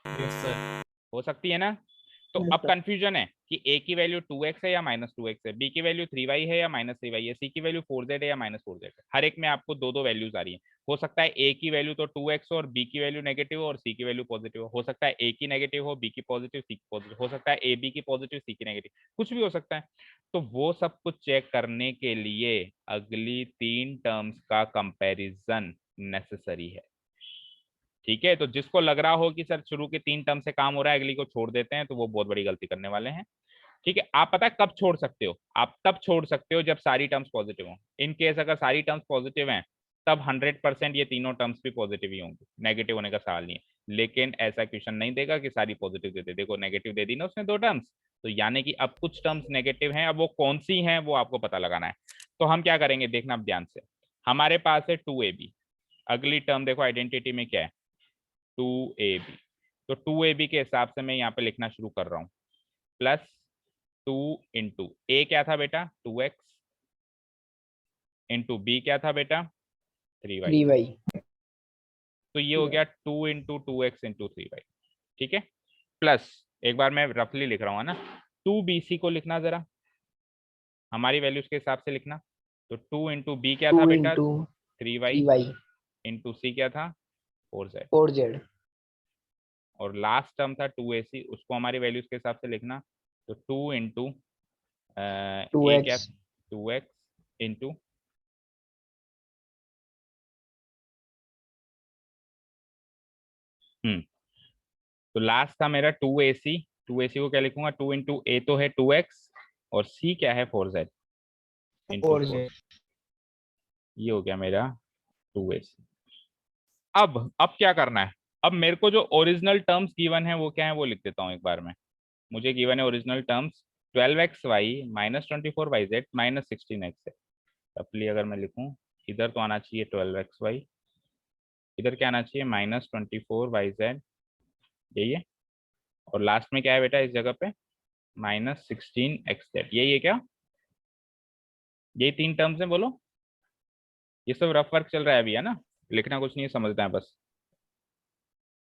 Yes sir. हो सकती है ना? तो अब कंफ्यूजन है कि a की वैल्यू 2x है या -2x है, b की वैल्यू 3y है या -3y है, c की वैल्यू 4z है या -4z है। हर एक में आपको दो दो वैल्यूज आ रही है। हो सकता है a की वैल्यू तो 2x और b की वैल्यू नेगेटिव और c की वैल्यू पॉजिटिव हो सकता है a की नेगेटिव हो, b की पॉजिटिव, c की पॉजिटिव हो सकता है, a b की पॉजिटिव, c की नेगेटिव, कुछ भी हो सकता है। तो वो सब कुछ चेक करने के लिए अगली 3 टर्म्स का कंपेरिजन नेसेसरी है। ठीक है, तो जिसको लग रहा हो कि सर शुरू के 3 टर्म से काम हो रहा है, अगली को छोड़ देते हैं, तो वो बहुत बड़ी गलती करने वाले हैं। ठीक है, आप पता है कब छोड़ सकते हो? आप तब छोड़ सकते हो जब सारी टर्म्स पॉजिटिव हो। इन केस अगर सारी टर्म्स पॉजिटिव हैं, तब 100% ये तीनों टर्म्स भी पॉजिटिव ही होंगी, नेगेटिव होने का सवाल नहीं है। लेकिन ऐसा क्वेश्चन नहीं देगा कि सारी पॉजिटिव दे दे। देखो नेगेटिव दे दी ना उसने 2 टर्म्स, तो यानी कि अब कुछ टर्म्स नेगेटिव हैं, अब वो कौन सी हैं वो आपको पता लगाना है। तो हम क्या करेंगे, देखना अब ध्यान से। हमारे पास है 2ab, अगली टर्म देखो आइडेंटिटी में क्या है, 2ab। तो 2ab के हिसाब से मैं यहाँ पे लिखना शुरू कर रहा हूँ, +2 इंटू ए क्या था बेटा 2x, इंटू बी क्या था बेटा 3y। 3y। तो ये हो गया 2 इंटू 2x इंटू 3y। ठीक है, प्लस, एक बार मैं रफली लिख रहा हूँ ना, 2bc को लिखना जरा, हमारी वैल्यूज के हिसाब से लिखना। तो 2 इंटू बी क्या था 2 बेटा इंटू 3y, 3y इंटू सी क्या था 4z, 4z और लास्ट टर्म था 2ac, उसको हमारी वैल्यूज के हिसाब से लिखना। तो 2 इंटू ए क्या 2x 2x इंटू तो लास्ट था मेरा 2ac, 2ac को क्या लिखूंगा, 2 इंटू ए तो है 2x, और c क्या है 4z इंटू 4। 4z। ये हो गया मेरा 2ac। अब क्या करना है? अब मेरे को जो ओरिजिनल टर्म्स गिवन है वो क्या है वो लिख देता हूँ एक बार में। मुझे गिवन है original terms 12xy -24yz -16x है। रफली अगर मैं लिखूं, इधर तो आना चाहिए 12xy, इधर क्या आना चाहिए -24yz, यही है, और लास्ट में क्या है बेटा इस जगह पे -16xz, यही है क्या? यही 3 टर्म्स है, बोलो। ये सब रफ वर्क चल रहा है अभी, है ना, लिखना कुछ नहीं है, समझना है बस।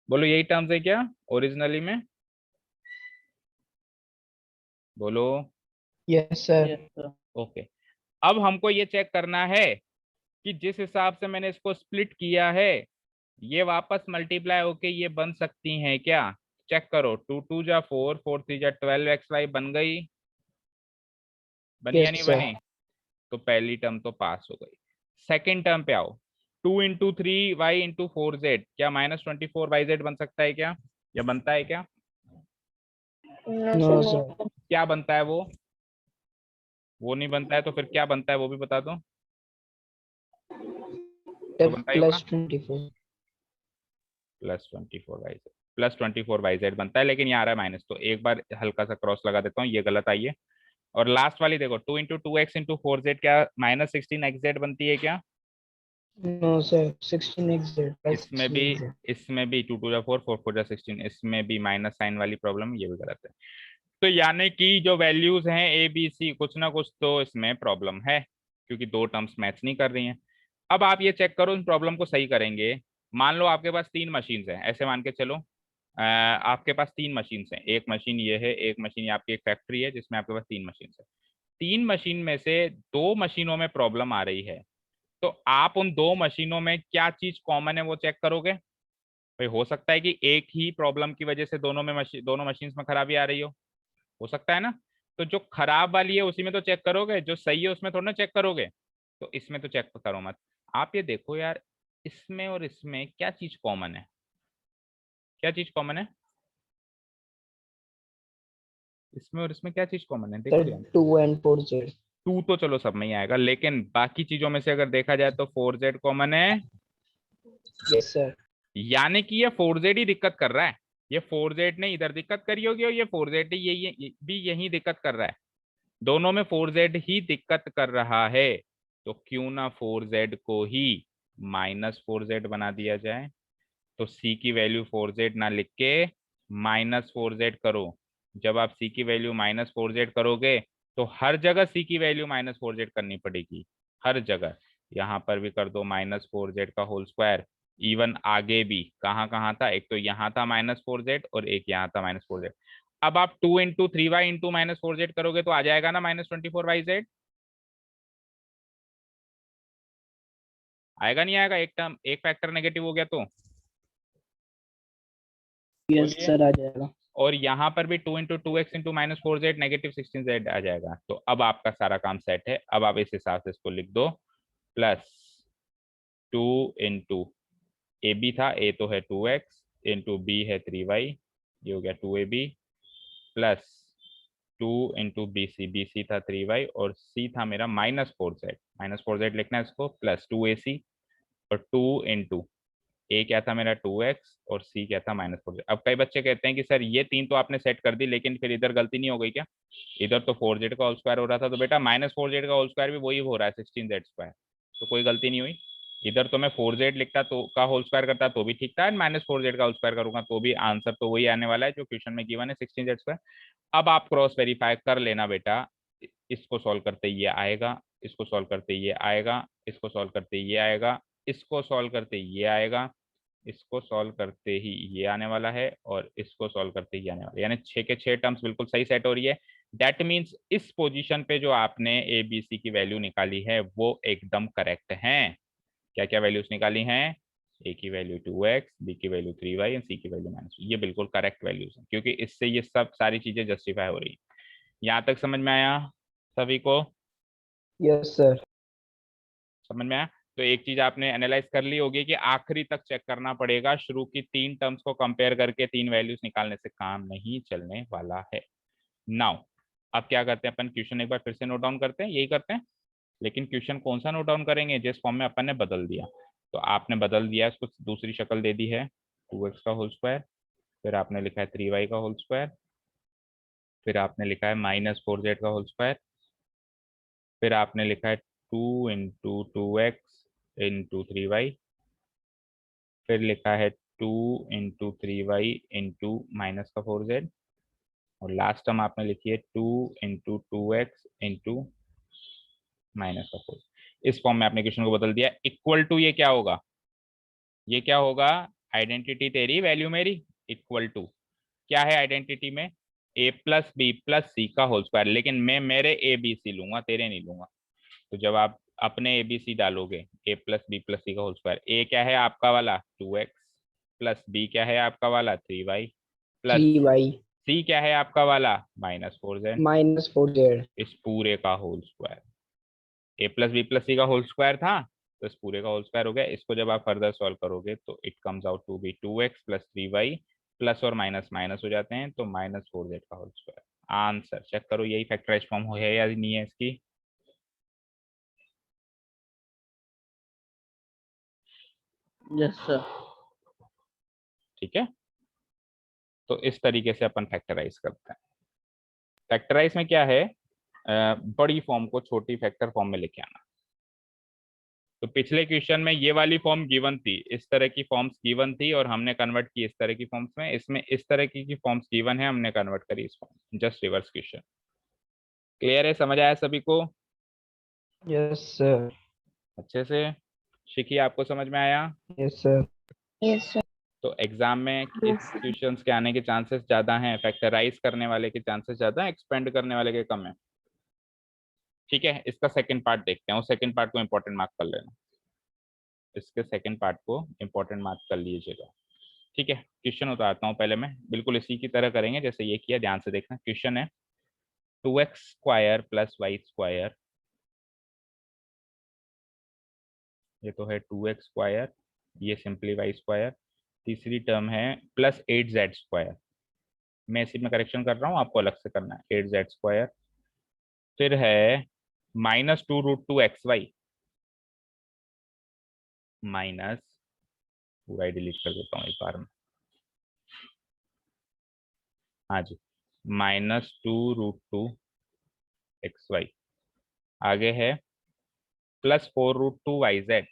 बोलो यही टर्म्स है क्या ओरिजिनली में? बोलो। Yes sir. Yes, sir. Okay, अब हमको ये चेक करना है कि जिस हिसाब से मैंने इसको स्प्लिट किया है, ये वापस मल्टीप्लाई होके ये बन सकती हैं क्या? चेक करो, 2 2 जा 4, 4 3 जा 12xy बन गई, बनी या यस नहीं सर। बनी? तो पहली टर्म तो पास हो गई। सेकेंड टर्म पे आओ, 2 इंटू 3y इंटू 4z, क्या -24yz बन सकता है क्या, या बनता है क्या? No no sir. सर। क्या बनता है वो नहीं बनता है, तो फिर क्या बनता है वो भी बता दो, तो बनता ही होगा +24। +24yz बनता है, लेकिन यहाँ आ रहा है माइनस, तो एक बार हल्का सा क्रॉस लगा देता हूँ, ये गलत आई है। और लास्ट वाली देखो, 2 इंटू 2x इंटू 4z, क्या -16xz बनती है क्या? नो सर, 16xz इसमें भी, 16xz। इसमें भी 2 2 जा 4, 4 4 जा 16, इसमें भी माइनस साइन वाली प्रॉब्लम, ये भी गलत है। तो यानी कि जो वैल्यूज हैं ए बी सी, कुछ ना कुछ तो इसमें प्रॉब्लम है, क्योंकि दो टर्म्स मैच नहीं कर रही हैं। अब आप ये चेक करो, इन प्रॉब्लम को सही करेंगे। मान लो आपके पास 3 मशीन्स हैं, ऐसे मान के चलो, आपके पास 3 मशीन्स हैं, एक मशीन ये है, एक मशीन ये आपकी एक फैक्ट्री है जिसमें आपके पास 3 मशीन्स है। 3 मशीन में से 2 मशीनों में प्रॉब्लम आ रही है, तो आप उन 2 मशीनों में क्या चीज कॉमन है वो चेक करोगे। भाई हो सकता है कि एक ही प्रॉब्लम की वजह से दोनों मशीन्स में खराबी आ रही हो सकता है ना। तो जो खराब वाली है उसी में तो चेक करोगे, जो सही है उसमें थोड़ा ना चेक करोगे। तो इसमें तो चेक करो मत। आप ये देखो यार, इसमें और इसमें क्या चीज कॉमन है, क्या चीज कॉमन है, इसमें और इसमें क्या चीज कॉमन है, देखो सर यार। 2 and 4Z। 2 तो चलो सब में ही आएगा, लेकिन बाकी चीजों में से अगर देखा जाए तो 4Z कॉमन है। Yes sir. यानी कि ये 4Z ही दिक्कत कर रहा है। ये 4Z ने इधर दिक्कत करी होगी और ये 4Z ये भी यही दिक्कत कर रहा है। दोनों में 4Z ही दिक्कत कर रहा है। तो क्यों ना 4Z को ही -4Z बना दिया जाए। तो C की वैल्यू 4Z ना लिख के -4Z करो। जब आप C की वैल्यू -4Z करोगे तो हर जगह C की वैल्यू -4Z करनी पड़ेगी, हर जगह। यहाँ पर भी कर दो -4Z का होल स्क्वायर। इवन आगे भी कहाँ कहाँ था, एक तो यहाँ था -4Z और एक यहाँ था -4Z। अब आप 2 इंटू 3y इंटू -4Z करोगे तो आ जाएगा ना -24yz। आएगा नहीं आएगा, एक टर्म एक फैक्टर नेगेटिव हो गया तो यस बोलिए। सर आ जाएगा। और यहाँ पर भी 2 into 2x into -4z -16z आ जाएगा। तो अब आपका सारा काम सेट है। अब आप इस हिसाब से इसको लिख दो, प्लस 2 इंटू ए बी था, ए तो है 2x इंटू बी है 3y, ये हो गया 2ab, plus 2 into B C, B C था 3y और c था मेरा -4z लिखना है इसको, प्लस 2ac और 2 इंटू ए क्या था मेरा 2x और c क्या था -4z। अब कई बच्चे कहते हैं कि सर ये 3 तो आपने सेट कर दी, लेकिन फिर इधर गलती नहीं हो गई क्या, इधर तो 4z का होल स्क्वायर हो रहा था। तो बेटा -4z का होल स्क्वायर भी वही हो रहा है 16z स्क्वायर, तो कोई गलती नहीं हुई। इधर तो मैं 4z लिखता तो का होल स्क्वायर करता तो भी ठीक था, -4z का होल स्क्वायर करूंगा तो भी आंसर तो वही आने वाला है जो क्वेश्चन में गिवन है 16z स्क्वायर। अब आप क्रॉस वेरीफाई कर लेना बेटा, इसको सॉल्व करते ये आएगा, इसको सॉल्व करते ये आएगा, इसको सॉल्व करते ये आएगा, इसको सॉल्व करते ये आएगा, इसको सॉल्व करते ही ये आने वाला है और इसको सॉल्व करते ही आने वाला है। यानी 6 के 6 टर्म्स बिल्कुल सही सेट हो रही है। दैट मीन्स इस पोजीशन पे जो आपने ए बी सी की वैल्यू निकाली है वो एकदम करेक्ट है। क्या क्या वैल्यूज निकाली हैं, ए की वैल्यू 2x, बी की वैल्यू 3y और सी की वैल्यू -, ये बिल्कुल करेक्ट वैल्यूज हैं, क्योंकि इससे ये सब सारी चीजें जस्टिफाई हो रही है। यहाँ तक समझ में आया सभी को, यस सर। समझ में आया। तो एक चीज आपने एनालाइज कर ली होगी कि आखिरी तक चेक करना पड़ेगा, शुरू की 3 टर्म्स को कंपेयर करके 3 वैल्यूज निकालने से काम नहीं चलने वाला है। नाउ अब क्या करते हैं अपन, क्वेश्चन एक बार फिर से नोट डाउन करते हैं, यही करते हैं। लेकिन क्वेश्चन कौन सा नोट डाउन करेंगे, जिस फॉर्म में अपन ने बदल दिया। तो आपने बदल दिया, इसको दूसरी शक्ल दे दी है, 2x का होल स्क्वायर, फिर आपने लिखा है 3y का होल स्क्वायर, फिर आपने लिखा है -4z का होल स्क्वायर, फिर आपने लिखा है 2 इंटू 2x इंटू 3y, फिर लिखा है 2 इंटू 3y इंटू -4z, और लास्ट टर्म आपने लिखी है 2 इंटू 2x इंटू -4। इस फॉर्म में आपने क्वेश्चन को बदल दिया। इक्वल टू ये क्या होगा, ये क्या होगा, आइडेंटिटी तेरी वैल्यू मेरी, इक्वल टू क्या है आइडेंटिटी में, a plus B plus C का होल स्क्वायर, लेकिन मैं मेरे ए बी सी लूंगा, तेरे नहीं लूंगा। तो जब आप अपने ए बी सी डालोगे, a plus B plus C का होल स्क्वायर, ए क्या है आपका वाला 2x, प्लस बी क्या है आपका वाला 3y, प्लस 3y सी क्या है आपका वाला -4z, -4Z। इस पूरे का होल स्क्वायर। ए प्लस बी प्लस सी का होल स्क्वायर था, तो इस पूरे का होल स्क्वायर हो गया। इसको जब आप फर्दर सॉल्व करोगे तो it comes out to be 2x plus 3y, plus और माइनस माइनस हो जाते हैं, तो -4z का होल स्क्वायर। आंसर चेक करो, यही फैक्टराइज फॉर्म है या नहीं है इसकी। Yes, sir. ठीक है, तो इस तरीके से अपन फैक्टराइज करते हैं। फैक्टराइज में क्या है, बड़ी फॉर्म को छोटी फैक्टर फॉर्म में लेके आना। तो पिछले क्वेश्चन में ये वाली फॉर्म गिवन थी, इस तरह की फॉर्म्स गिवन थी और हमने कन्वर्ट की इस तरह की फॉर्म्स में। इसमें इस तरह की फॉर्म्स गिवन है, हमने कन्वर्ट करी इस form, just reverse question. Clear है, समझ आया सभी को यस सर। अच्छे से। शिखी आपको समझ में आया। Yes sir. Yes, sir. तो एग्जाम में इस क्वेश्चंस के आने के चांसेस ज्यादा हैं, फैक्टराइज करने वाले के चांसेस ज्यादा हैं, एक्सपेंड करने वाले के कम है। ठीक है, इसका सेकंड पार्ट देखते हैं, और सेकंड पार्ट को इंपॉर्टेंट मार्क कर लेना, इसके सेकंड पार्ट को इंपॉर्टेंट मार्क कर लीजिएगा। ठीक है, क्वेश्चन उतारता हूँ पहले मैं, बिल्कुल इसी की तरह करेंगे जैसे ये किया, ध्यान से देखना। क्वेश्चन है 2x square plus Y square, ये तो है 2x स्क्वायर, ये सिंपली वाई स्क्वायर, तीसरी टर्म है प्लस 8z स्क्वायर, मैं इसी में करेक्शन कर रहा हूँ, आपको अलग से करना है, 8z स्क्वायर, फिर है माइनस 2√2xy, माइनस, पूरा डिलीट कर देता हूँ एक बार में, हाँ जी, -2√2xy, आगे है +4√2yz,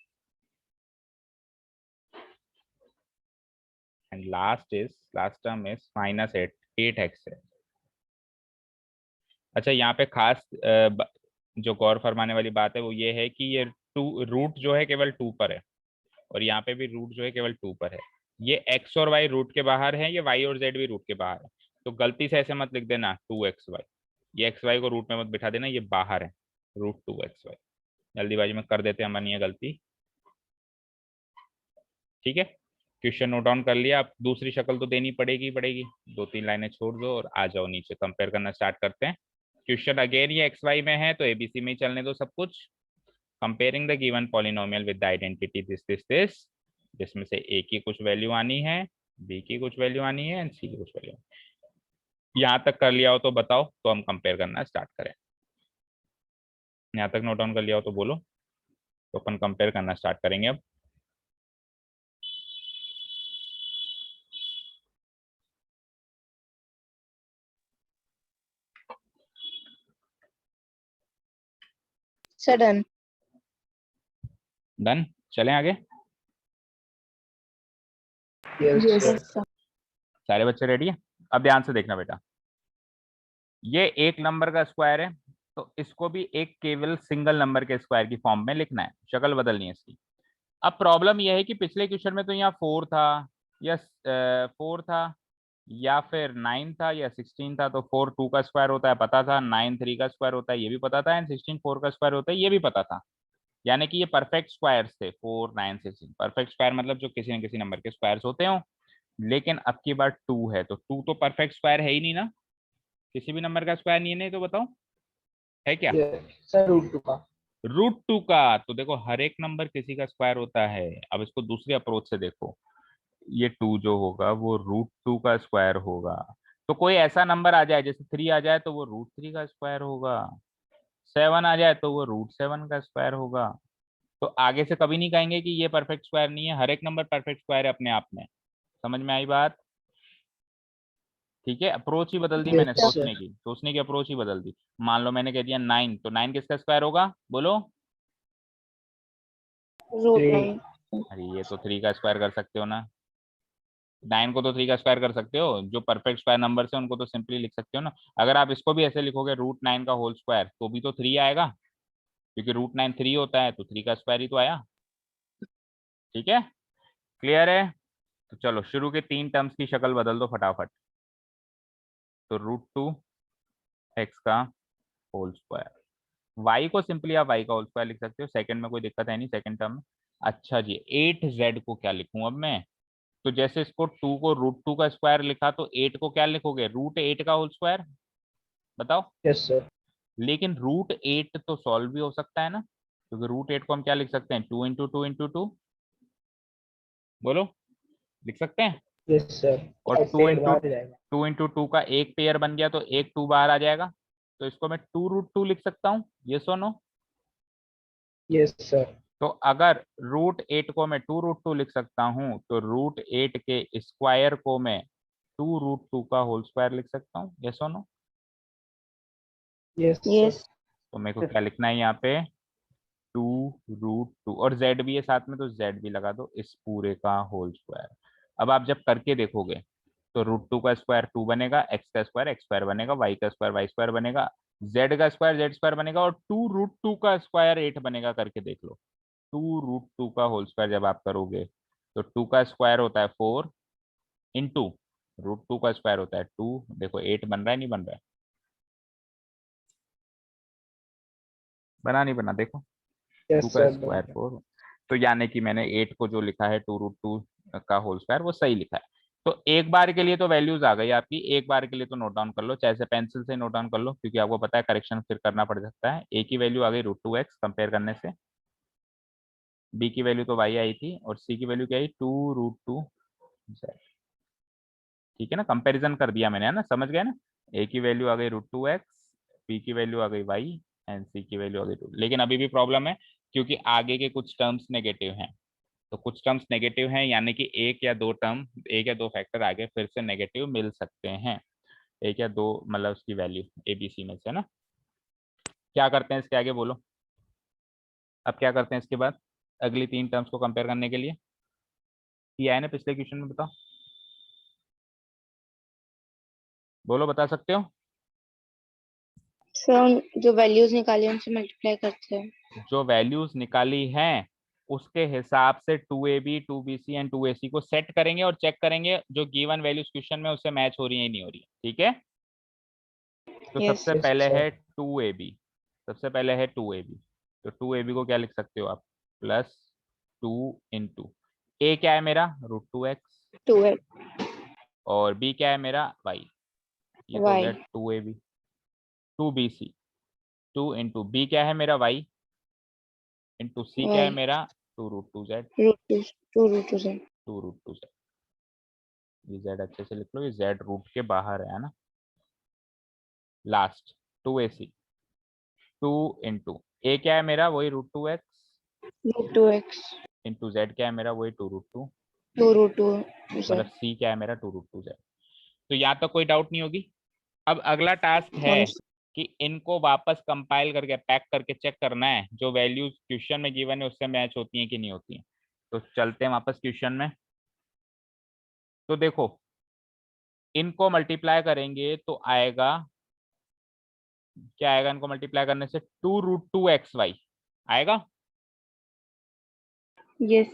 and last term is -8x है। अच्छा, यहाँ पे खास जो गौर फरमाने वाली बात है वो ये है कि ये रूट जो है केवल 2 पर है, और यहाँ पे भी रूट जो है केवल 2 पर है, ये x और y रूट के बाहर है, ये y और z भी रूट के बाहर है, तो गलती से ऐसे मत लिख देना 2xy, ये xy को रूट में मत बिठा देना, ये बाहर है, √2xy, जल्दीबाजी में कर देते हैं हमने ये गलती। ठीक है, क्वेश्चन नोट डाउन कर लिया, अब दूसरी शक्ल तो देनी पड़ेगी, 2-3 लाइनें छोड़ दो और आ जाओ नीचे, कंपेयर करना स्टार्ट करते हैं। क्वेश्चन अगेन ये XY में है तो ABC में ही चलने दो सब कुछ। Comparing the given polynomial with the identity this, जिसमें से A की कुछ वैल्यू आनी है, B की कुछ वैल्यू आनी है एंड C की कुछ वैल्यू। यहाँ तक कर लिया हो तो बताओ, तो हम कंपेयर करना स्टार्ट करें। यहाँ तक नोट डाउन कर लिया हो तो बोलो, तो अपन कंपेयर करना स्टार्ट करेंगे अब। Sudden. डन, चलें आगे। Yes, Yes, sir. sir. सारे बच्चे रेडी है? अब ध्यान से देखना बेटा, ये एक नंबर का स्क्वायर है, तो इसको भी एक केवल सिंगल नंबर के स्क्वायर की फॉर्म में लिखना है, शक्ल बदलनी है इसकी। अब प्रॉब्लम यह है कि पिछले क्वेश्चन में तो यहाँ 4 था या 4 था या फिर 9 था या 16 था, तो 4 2 का स्क्वायर होता है पता था, 9 3 का स्क्वायर होता है ये भी पता था, एंड 16 4 का स्क्वायर होता है ये भी पता था, यानी कि ये परफेक्ट स्क्वायर्स थे, 4 9 16। परफेक्ट स्क्वायर मतलब जो किसी न किसी नंबर के स्क्वायर्स होते हो, लेकिन अब की बार 2 है, तो 2 तो परफेक्ट स्क्वायर है ही नहीं ना, किसी भी नंबर का स्क्वायर नहीं है, नहीं तो बताओ है क्या? Yes, sir. √2 का. √2 का, तो देखो हर एक नंबर किसी का स्क्वायर होता है। अब इसको दूसरी अप्रोच से देखो, ये 2 जो होगा वो √2 का स्क्वायर होगा, तो कोई ऐसा नंबर आ जाए, जैसे 3 आ जाए तो वो √3 का स्क्वायर होगा, 7 आ जाए तो वो √7 का स्क्वायर होगा। तो आगे से कभी नहीं कहेंगे कि ये परफेक्ट स्क्वायर नहीं है, हर एक नंबर परफेक्ट स्क्वायर है अपने आप में। समझ में आई बात? ठीक है, अप्रोच ही बदल दी मैंने, Yes, sir. सोचने की अप्रोच ही बदल दी। मान लो मैंने कह दिया 9, तो 9 किसका स्क्वायर होगा बोलो? √9. अरे ये तो 3 का स्क्वायर कर सकते हो ना, 9 को तो 3 का स्क्वायर कर सकते हो, जो परफेक्ट स्क्वायर नंबर है उनको तो सिंपली लिख सकते हो ना। अगर आप इसको भी ऐसे लिखोगे √9 का होल स्क्वायर, तो भी तो 3 आएगा, क्योंकि √9 3 होता है, तो 3 का स्क्वायर ही तो आया। ठीक है, क्लियर है? तो चलो शुरू के 3 टर्म्स की शक्ल बदल दो फटाफट। तो √2x का होल स्क्वायर, y को सिंपली आप y का होल स्क्वायर लिख सकते हो, सेकंड में कोई दिक्कत है नहीं, सेकंड टर्म में। अच्छा जी, 8z को क्या लिखूं अब मैं? तो जैसे इसको 2 को √2 का स्क्वायर लिखा, तो 8 को क्या लिखोगे? √8 का होल स्क्वायर, बताओ। Yes, sir. लेकिन √8 तो सॉल्व भी हो सकता है ना, क्योंकि √8 को हम क्या लिख सकते हैं? 2 × 2 × 2, बोलो, लिख सकते हैं। Yes, sir. और Right 2 side × बाहर ही जाएगा. 2 का एक पेयर बन गया, तो एक 2 बाहर आ जाएगा, तो इसको मैं 2√2 लिख सकता हूँ, ये सुनो। Yes, sir. तो अगर √8 को मैं 2√2 लिख सकता हूँ, तो √8 के स्क्वायर को मैं 2√2 का होल स्क्वायर लिख सकता हूँ, ये सुनो। Yes, sir. Yes. तो मेरे को क्या लिखना है यहाँ पे? 2√2, और z भी है साथ में, तो z भी लगा दो, इस पूरे का होल स्क्वायर। अब आप जब करके देखोगे, तो √2 का स्क्वायर 2 बनेगा, x का स्क्वायर x स्क्वायर बनेगा, y का स्क्वायर y स्क्वायर बनेगा, z का स्क्वायर z स्क्वायर बनेगा, और 2√2 का स्क्वायर 8 बनेगा। करके देख लो, 2√2 का होल स्क्वायर जब आप करोगे, तो 2 का स्क्वायर होता है 4 इंटू √2 का स्क्वायर होता है 2, देखो 8 बन रहा है नहीं बन रहा है? बना नहीं बना, देखो यस 2 का सर स्क्वायर 4, तो यानी कि मैंने 8 को जो लिखा है 2√2 का होल स्क्वायर वो सही लिखा है। तो एक बार के लिए तो वैल्यूज आ गई आपकी, एक बार के लिए तो नोट डाउन कर लो, चाहे से पेंसिल से नोट डाउन कर लो, क्योंकि आपको पता है करेक्शन फिर करना पड़ सकता है। ए की वैल्यू आ गई √2x कंपेयर करने से, बी की वैल्यू तो y आई थी, और सी की वैल्यू क्या आई 2√2z। ठीक है ना, कंपैरिजन कर दिया मैंने, है ना, समझ गए ना। ए की वैल्यू आ गई √2x, बी की वैल्यू आ गई y, एंड सी की वैल्यू आ गई 2। लेकिन अभी भी प्रॉब्लम है, क्योंकि आगे के कुछ टर्म्स नेगेटिव हैं। तो कुछ टर्म्स नेगेटिव हैं, यानी कि एक या दो टर्म, एक या दो फैक्टर आगे फिर से नेगेटिव मिल सकते हैं, एक या दो मतलब उसकी वैल्यू ए बी सी में से ना। क्या करते हैं इसके आगे बोलो, अब क्या करते हैं इसके बाद अगली तीन टर्म्स को कंपेयर करने के लिए, ये आया ना पिछले क्वेश्चन में, बताओ बोलो, बता सकते हो। सर जो वैल्यूज निकाली उनसे मल्टीप्लाई करते हैं। जो वैल्यूज निकाली हैं उसके हिसाब से 2ab 2bc एंड 2ac को सेट करेंगे और चेक करेंगे जो गिवन वैल्यूज क्वेश्चन में उससे मैच हो रही है नहीं हो रही है। ठीक है, तो यस सबसे yes, पहले sir. है 2ab, सबसे पहले है 2ab, तो 2ab को क्या लिख सकते हो आप, +2 ए क्या है मेरा √2x, 2 और बी क्या है मेरा y, ये तो हो गया y 2ab। 2bc 2 बी क्या है मेरा y, सी क्या है y मेरा 2√2z, √2 से 2√2z। ये z अच्छे से लिख लो, ये z रूट के बाहर है ना। लास्ट 2ac 2 ए क्या है मेरा वही √2x, √2x z क्या है मेरा वही 2√2, 2 से। मतलब सी क्या है मेरा 2√2z। तो यहाँ तक कोई डाउट नहीं होगी। अब अगला टास्क है हाँ कि इनको वापस कंपाइल करके पैक करके चेक करना है जो वैल्यूज क्वेश्चन में गिवन है उससे मैच होती हैं कि नहीं होती हैं। तो चलते हैं वापस क्वेश्चन में। तो देखो इनको मल्टीप्लाई करेंगे तो आएगा, क्या आएगा इनको मल्टीप्लाई करने से, 2√2xy आएगा। यस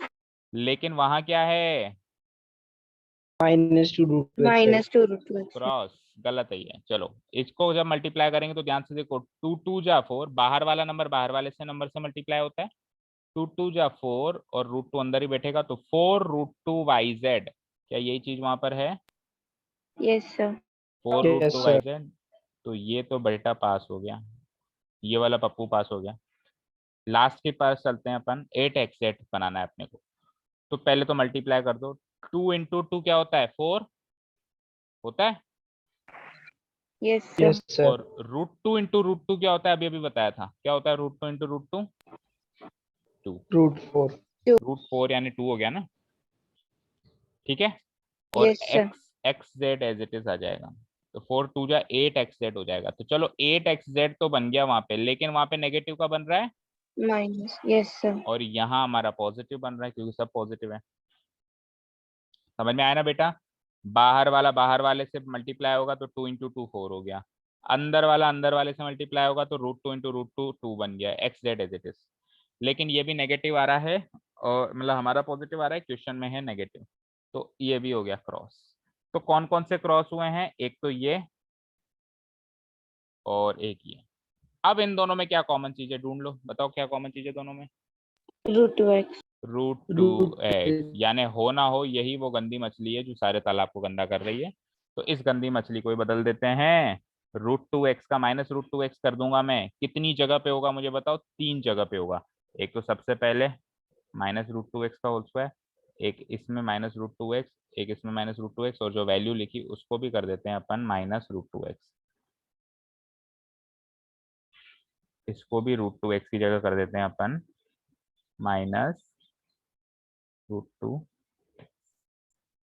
लेकिन वहां क्या है, -2√2x -2 क्रॉस, गलत है ये। चलो इसको जब मल्टीप्लाई करेंगे तो ध्यान से देखो, 2 2 जा 4, बाहर वाला नंबर बाहर वाले से नंबर से मल्टीप्लाई होता है, 2 2 जा 4 और √2 अंदर ही बैठेगा, तो 4√2yz, क्या यही चीज वहां पर है, यस सर 4√2yz। तो ये तो बेटा पास हो गया, ये वाला पप्पू पास हो गया। लास्ट के पास चलते हैं अपन, 8x8 बनाना है अपने को। तो पहले तो मल्टीप्लाई कर दो, 2 × 2 क्या होता है 4 होता है, यस सर yes sir और √2 × √2 क्या होता है, अभी अभी बताया था, क्या होता है √2 × √2 2, √4 √4 यानी 2 हो गया ना। ठीक है, और yes sir xz as it is आ जाएगा, तो 4 2 जा 8xz हो जाएगा। तो चलो 8xz तो बन गया वहां पे, लेकिन वहां पे नेगेटिव का बन रहा है माइनस यस सर और यहाँ हमारा पॉजिटिव बन रहा है, क्योंकि सब पॉजिटिव है। समझ में आया ना बेटा, बाहर वाले से मल्टीप्लाई होगा तो 2 × 2 4 हो गया, अंदर वाला अंदर वाले से मल्टीप्लाई होगा तो √2 × √2 2 बन गया, xz एज इट इज। लेकिन ये भी नेगेटिव आ रहा है, और मतलब हमारा पॉजिटिव आ रहा है, क्वेश्चन में है नेगेटिव, तो ये भी हो गया क्रॉस। तो कौन कौन से क्रॉस हुए हैं, एक तो ये और एक ये। अब इन दोनों में क्या कॉमन चीज है ढूंढ लो, बताओ क्या कॉमन चीज है दोनों में, √2x √2x, यानी हो ना हो यही वो गंदी मछली है जो सारे तालाब को गंदा कर रही है। तो इस गंदी मछली को ही बदल देते हैं, √2x का -√2x कर दूंगा मैं, कितनी जगह पे होगा मुझे बताओ, 3 जगह पे होगा। एक तो सबसे पहले -√2x का होल स्क्वायर, एक इसमें -√2x, एक इसमें -√2x, और जो वैल्यू लिखी उसको भी कर देते हैं अपन -√2x, इसको भी √2x की जगह कर देते हैं अपन -√2।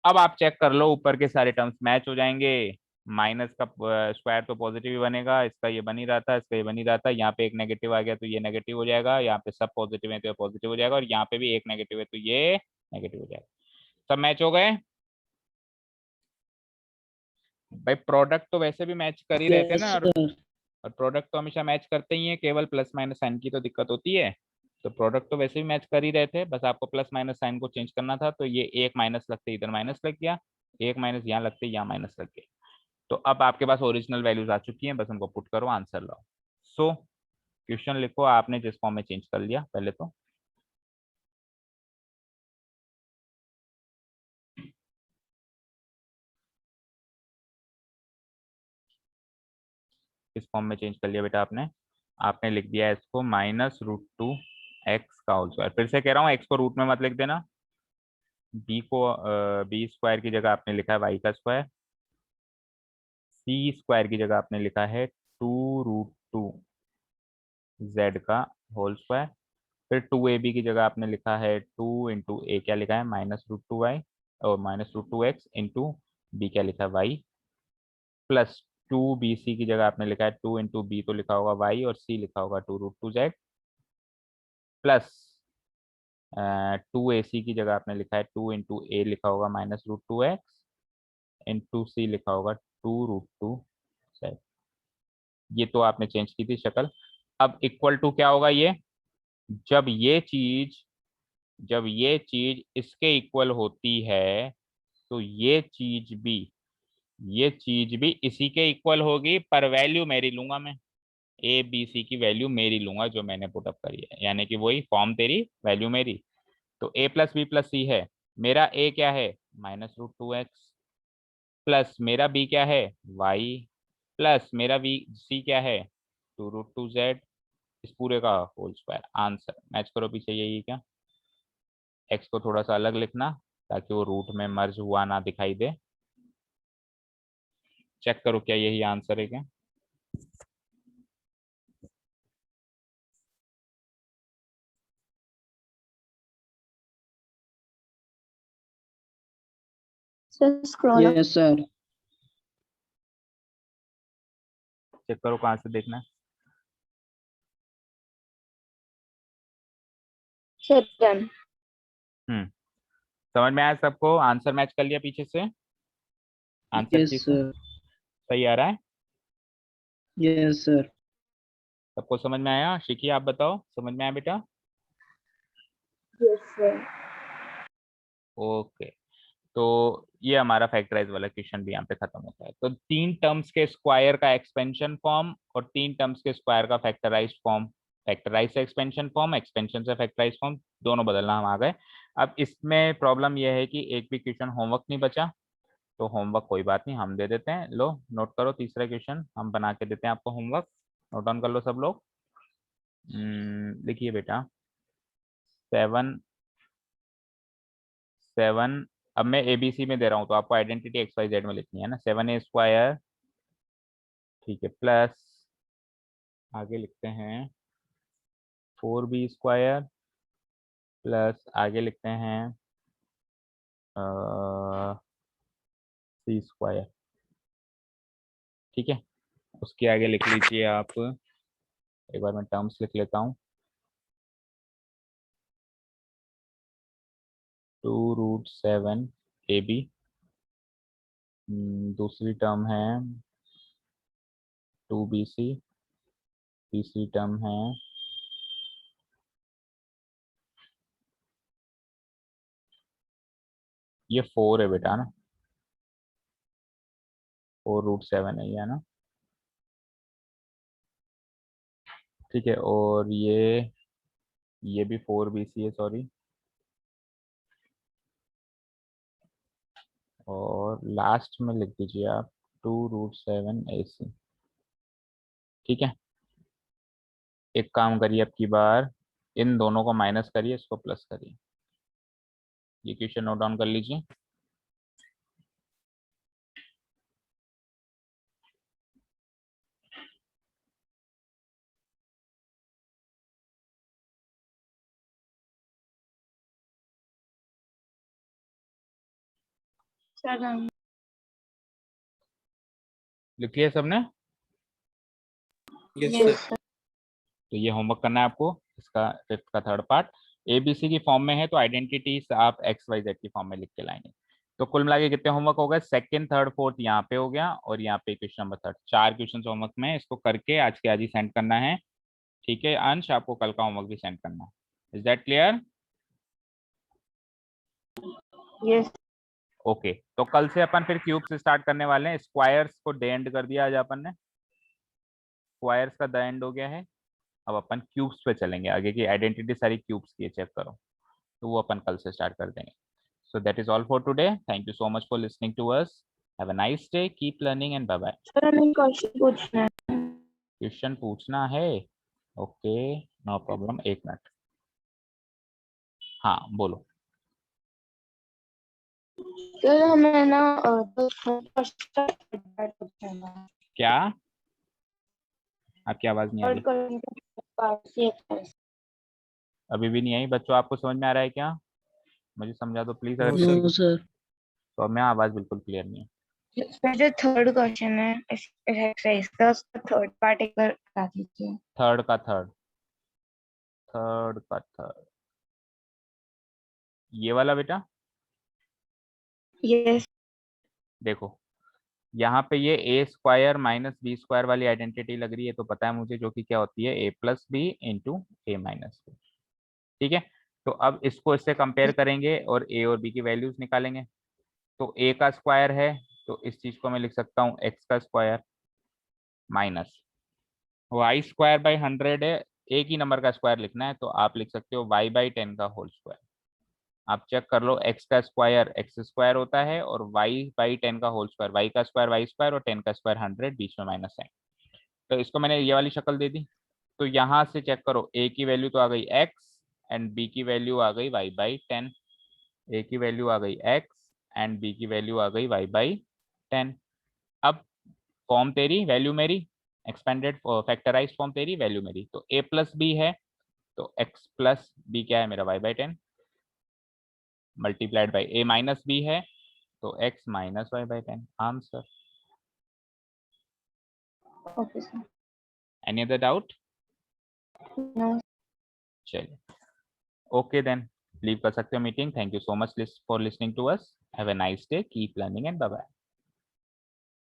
अब आप चेक कर लो ऊपर के सारे टर्म्स मैच हो जाएंगे, माइनस का स्क्वायर तो पॉजिटिव ही बनेगा, इसका ये बन ही रहा था, इसका ये बन ही रहा था, यहाँ पे एक नेगेटिव आ गया तो ये नेगेटिव हो जाएगा, यहाँ पे सब पॉजिटिव है तो ये पॉजिटिव हो जाएगा, और यहाँ पे भी एक नेगेटिव है तो ये नेगेटिव हो जाएगा। सब मैच हो गए भाई, प्रोडक्ट तो वैसे भी मैच कर ही रहते हैं यस ना, सर और प्रोडक्ट तो हमेशा मैच करते ही है, केवल प्लस माइनस साइन की तो दिक्कत होती है। तो प्रोडक्ट तो वैसे भी मैच कर ही रहे थे, बस आपको प्लस माइनस साइन को चेंज करना था, तो ये एक माइनस लगते इधर माइनस लग गया, एक माइनस यहाँ लगते यहाँ माइनस लग गया। तो अब आपके पास ओरिजिनल वैल्यूज आ चुकी हैं, बस उनको पुट करो, आंसर लाओ। सो क्वेश्चन लिखो आपने जिस फॉर्म में चेंज कर लिया पहले तो। किस फॉर्म में चेंज कर लिया बेटा आपने? आपने लिख दिया इसको -√2x का होल स्क्वायर। फिर से कह रहा हूँ एक्स को रूट में मत लिख देना। बी को बी स्क्वायर की जगह आपने लिखा है वाई का स्क्वायर। सी स्क्वायर की जगह आपने लिखा है 2√2 z का होल स्क्वायर। फिर 2ab की जगह आपने लिखा है 2 × a, क्या लिखा है -√2y और -√2x इंटू बी क्या लिखा है y, प्लस 2bc की जगह आपने लिखा है 2 × b तो लिखा होगा y और c लिखा होगा 2√2z, प्लस 2ac की जगह आपने लिखा है 2 × a लिखा होगा -√2x इंटू c लिखा होगा 2√2z। ये तो आपने चेंज की थी शक्ल। अब इक्वल टू क्या होगा ये? जब ये चीज इसके इक्वल होती है तो ये चीज भी इसी के इक्वल होगी, पर वैल्यू मेरी लूंगा मैं। ए बी सी की वैल्यू मेरी लूंगा जो मैंने पुटअप करी है, यानी कि वही फॉर्म तेरी वैल्यू मेरी। तो a + b + c है। मेरा a क्या है -√2x, प्लस मेरा b क्या है y, प्लस मेरा c क्या है 2√2z, इस पूरे का होल स्क्वायर। आंसर मैच करो पीछे, यही है क्या? x को थोड़ा सा अलग लिखना ताकि वो रूट में मर्ज हुआ ना दिखाई दे। चेक करो क्या यही आंसर है क्या? Sir, scroll up. Yes, sir. Check करो कहाँ से देखना है। Sir, done. समझ में आया सबको? आंसर मैच कर लिया पीछे से? आंसर Yes, ठीक से sir. सही आ रहा है? Yes, sir. सबको समझ में आया? शिकी आप बताओ, समझ में आया बेटा? Yes, sir. ओके, तो ये हमारा फैक्टराइज वाला क्वेश्चन भी यहाँ पे खत्म होता है। तो 3 टर्म्स के स्क्वायर का एक्सपेंशन फॉर्म और 3 टर्म्स के स्क्वायर का फैक्टराइज फॉर्म, फैक्टराइज से एक्सपेंशन फॉर्म, एक्सपेंशन से फैक्टराइज फॉर्म, दोनों बदलना हम आ गए। अब इसमें प्रॉब्लम यह है कि एक भी क्वेश्चन होमवर्क नहीं बचा, तो होमवर्क कोई बात नहीं हम दे देते हैं। लो नोट करो, तीसरा क्वेश्चन हम बना के देते हैं आपको होमवर्क। नोट डाउन कर लो सब लोग। देखिए बेटा 7 अब मैं एबीसी में दे रहा हूँ तो आपको आइडेंटिटी XYZ में लिखनी है ना। 7a² ठीक है, प्लस आगे लिखते हैं 4b² प्लस आगे लिखते हैं c²। ठीक है, उसके आगे लिख लीजिए आप, एक बार मैं टर्म्स लिख लेता हूँ। 2√7ab, दूसरी टर्म है 2bc, तीसरी टर्म है ये 4 है बेटा ना, 4√7 है ये है ना। ठीक है, और ये भी 4bc है, सॉरी। और लास्ट में लिख दीजिए आप 2√7ac। ठीक है, एक काम करिए, अब की बार इन दोनों को माइनस करिए, इसको प्लस करिए। ये क्वेश्चन नोट डाउन कर लीजिए। Sir, done. लिख लिया सबने? Yes, Yes, sir. sir. तो ये होमवर्क करना है आपको, इसका फिफ्थ का थर्ड पार्ट। एबीसी की फॉर्म में है तो आइडेंटिटी आप XYZ की फॉर्म में लिख के लाएंगे। तो कुल मिला के कितने होमवर्क हो गए? सेकंड, थर्ड, फोर्थ यहाँ पे हो गया और यहाँ पे क्वेश्चन नंबर 3, 4 क्वेश्चन होमवर्क में। इसको करके आज के आज ही सेंड करना है। ठीक है अंश, आपको कल का होमवर्क भी सेंड करना है। Is that clear? Yes. Okay, तो कल से अपन फिर क्यूब से स्टार्ट करने वाले हैं। स्क्वायर्स को द एंड कर दिया आज अपन ने, स्क्वायर्स का द एंड हो गया है। अब अपन क्यूब्स पे चलेंगे, आगे की आइडेंटिटी सारी क्यूब्स की है, चेक करो, तो वो अपन कल से स्टार्ट कर देंगे. So that is all for today. Thank you so much for listening to us. Have a nice day. Keep learning and bye bye. Sir हमें क्वेश्चन पूछना है. क्वेश्चन पूछना है? Okay, no problem. एक मिनट. हाँ बोलो. सर हमें ना तो क्वेश्चन पूछना है. क्या? आपकी आवाज नहीं आ रही. थर्ड क्वेश्चन अभी भी नहीं आई बच्चों? आपको समझ में आ रहा है क्या? मुझे समझा दो प्लीज. अगर No, नो सर. तो अब मैं आवाज बिल्कुल क्लियर नहीं है. सर जो थर्ड क्वेश्चन है इस एक्सरसाइज का, उसका थर्ड पार्ट एक बार बता दीजिए. थर्ड का थर्ड. थर्ड का थर्ड. ये वाला बेटा यस. देखो, यहाँ पे ये ए स्क्वायर माइनस बी स्क्वायर वाली आइडेंटिटी लग रही है, तो पता है मुझे, जो कि क्या होती है ए प्लस बी इंटू ए माइनस बी. ठीक है, तो अब इसको इससे कंपेयर करेंगे और ए और बी की वैल्यूज निकालेंगे. तो ए का स्क्वायर है, तो इस चीज को मैं लिख सकता हूँ एक्स का square minus Y square by 100 है. एक ही नंबर का स्क्वायर लिखना है, तो आप लिख सकते हो वाई बाई 10 का होल स्क्वायर. आप चेक कर लो, एक्स का स्क्वायर एक्स स्क्वायर होता है और वाई बाई 10 का होल स्क्वायर वाई का स्क्वायर वाई स्क्वायर और 10 का स्क्वायर 100, बीच में माइनस है. तो इसको मैंने ये वाली शक्ल दे दी. तो यहाँ से चेक करो, ए की वैल्यू तो आ गई एक्स एंड बी की वैल्यू आ गई वाई बाई 10. ए की वैल्यू आ गई एक्स एंड बी की वैल्यू आ गई वाई बाई 10. अब फॉर्म तेरी वैल्यू मेरी, एक्सपेंडेड फैक्टराइज फॉर्म तेरी वैल्यू मेरी. तो ए प्लस बी है, तो एक्स प्लस बी क्या है मेरा Y by 10 multiplied by A minus B है, तो X minus Y by 10. Answer. Okay sir. Any other doubt? No. चलिए, ओके देन लीव कर सकते हो meeting. Thank you so much for listening to us. Have a nice day. Keep learning and bye bye.